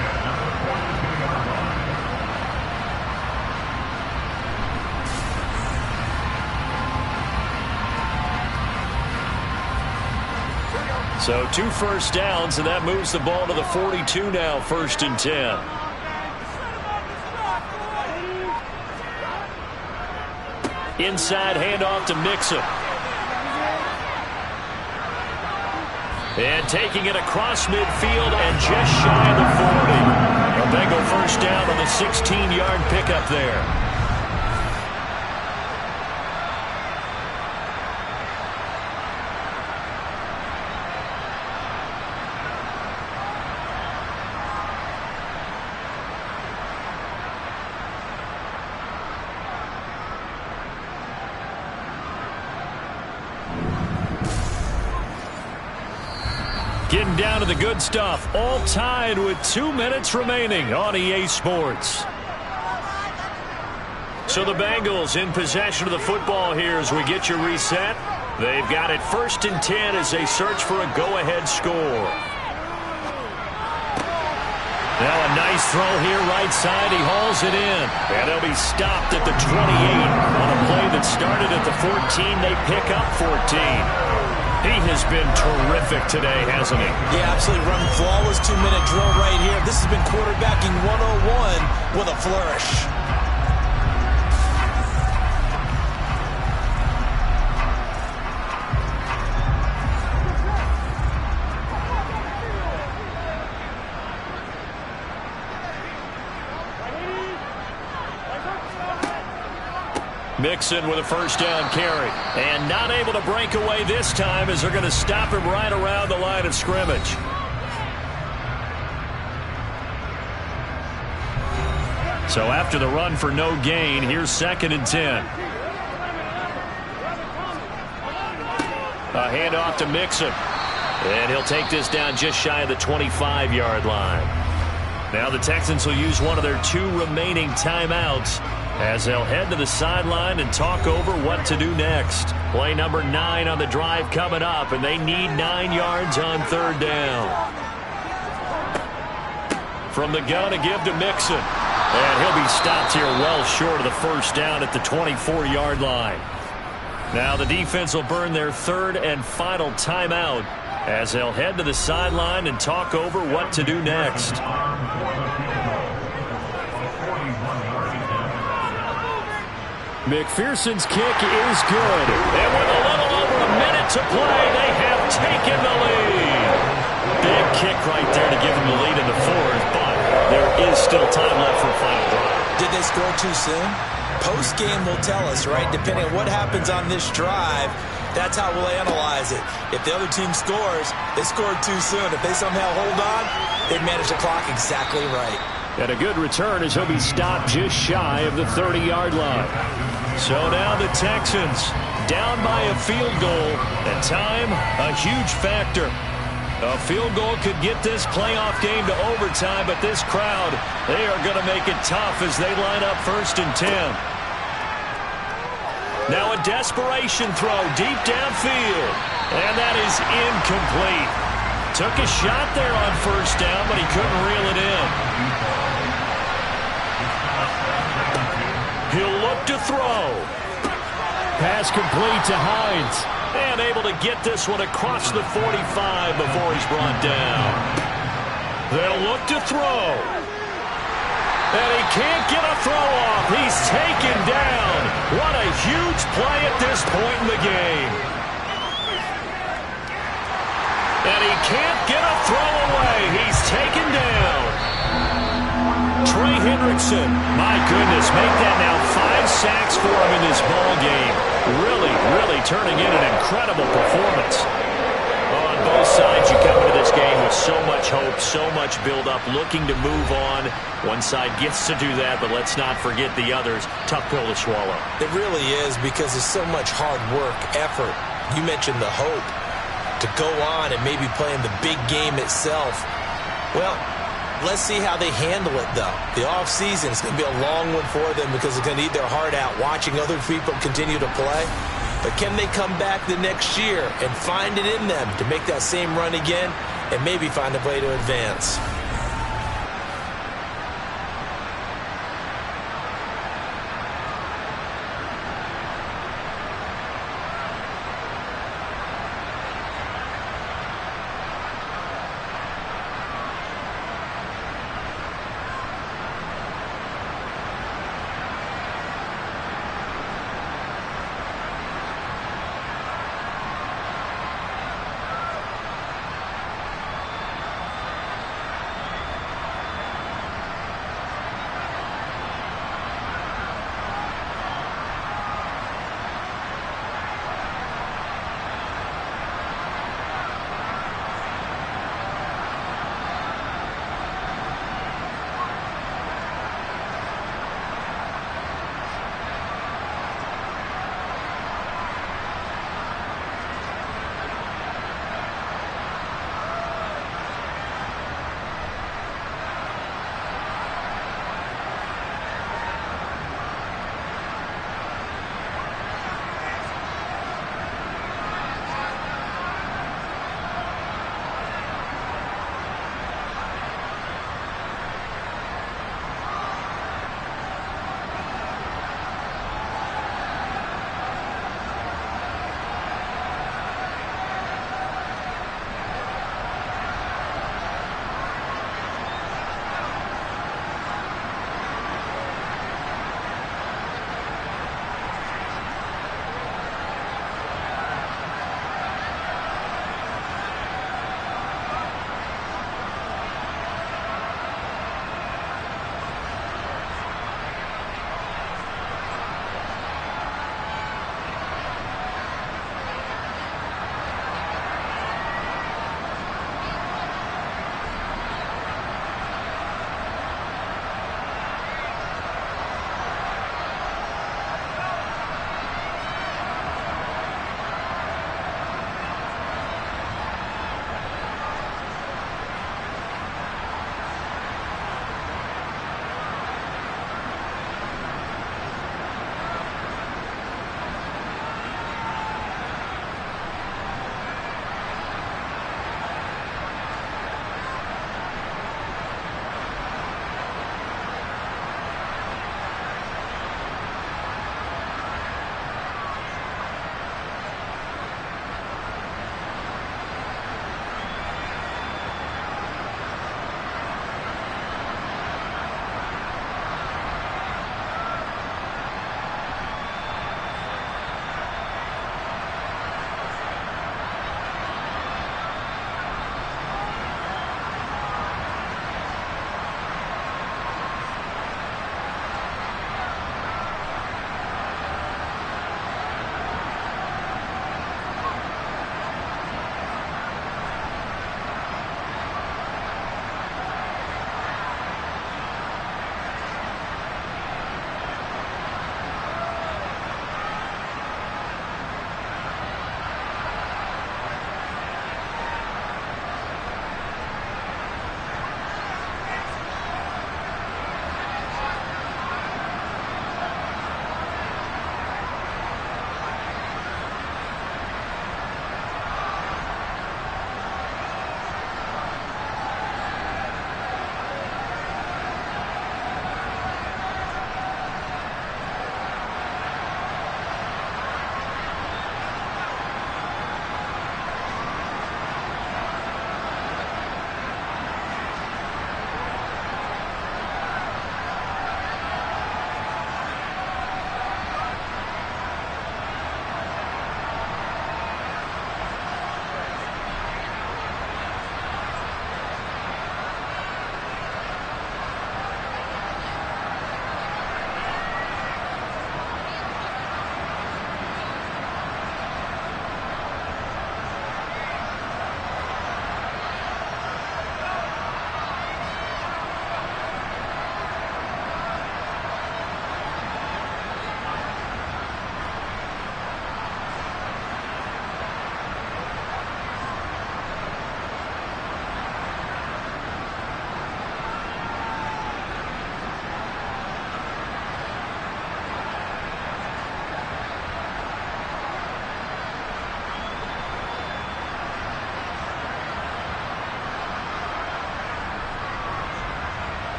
So 2 1st downs, and that moves the ball to the 42 now, 1st and 10. Inside handoff to Mixon. And taking it across midfield and just shy of the 40. A Bengal 1st down on the 16-yard pickup there. Getting down to the good stuff. All tied with 2 minutes remaining on EA Sports. So the Bengals in possession of the football here as we get you reset. They've got it 1st and 10 as they search for a go-ahead score. Now a nice throw here right side. He hauls it in. And they'll be stopped at the 28 on a play that started at the 14. They pick up 14. He has been terrific today, hasn't he? Yeah, absolutely. Running flawless 2-minute drill right here. This has been quarterbacking 101 with a flourish. Mixon with a 1st down carry. And not able to break away this time as they're going to stop him right around the line of scrimmage. So after the run for no gain, here's 2nd and 10. A handoff to Mixon. And he'll take this down just shy of the 25-yard line. Now the Texans will use one of their 2 remaining timeouts as they'll head to the sideline and talk over what to do next. Play number 9 on the drive coming up, and they need 9 yards on 3rd down. From the gun, a give to Mixon. And he'll be stopped here well short of the 1st down at the 24-yard line. Now the defense will burn their 3rd and final timeout as they'll head to the sideline and talk over what to do next. McPherson's kick is good. And with a little over a minute to play, they have taken the lead. Big kick right there to give them the lead in the 4th, but there is still time left for a final drive. Did they score too soon? Post-game will tell us, right? Depending on what happens on this drive, that's how we'll analyze it. If the other team scores, they scored too soon. If they somehow hold on, they've managed the clock exactly right. And a good return as he'll be stopped just shy of the 30-yard line. So now the Texans down by a field goal, and time a huge factor. A field goal could get this playoff game to overtime, but this crowd, they are going to make it tough as they line up 1st and 10. Now a desperation throw deep downfield, and that is incomplete. Took a shot there on 1st down, but he couldn't reel it in. He'll look to throw. Pass complete to Hines. And able to get this one across the 45 before he's brought down. They'll look to throw. And he can't get a throw off. He's taken down. What a huge play at this point in the game. And he can't get a throw away. He's taken down. Trey Hendrickson, my goodness, make that now 5 sacks for him in this ball game. Really turning in an incredible performance. Well, on both sides, you come into this game with so much hope, so much build-up, looking to move on. One side gets to do that, but let's not forget the others. Tough pill to swallow. It really is, because there's so much hard work, effort. You mentioned the hope to go on and maybe play in the big game itself. Well, let's see how they handle it, though. The offseason is going to be a long one for them because they're going to eat their heart out watching other people continue to play. But can they come back the next year and find it in them to make that same run again and maybe find a way to advance?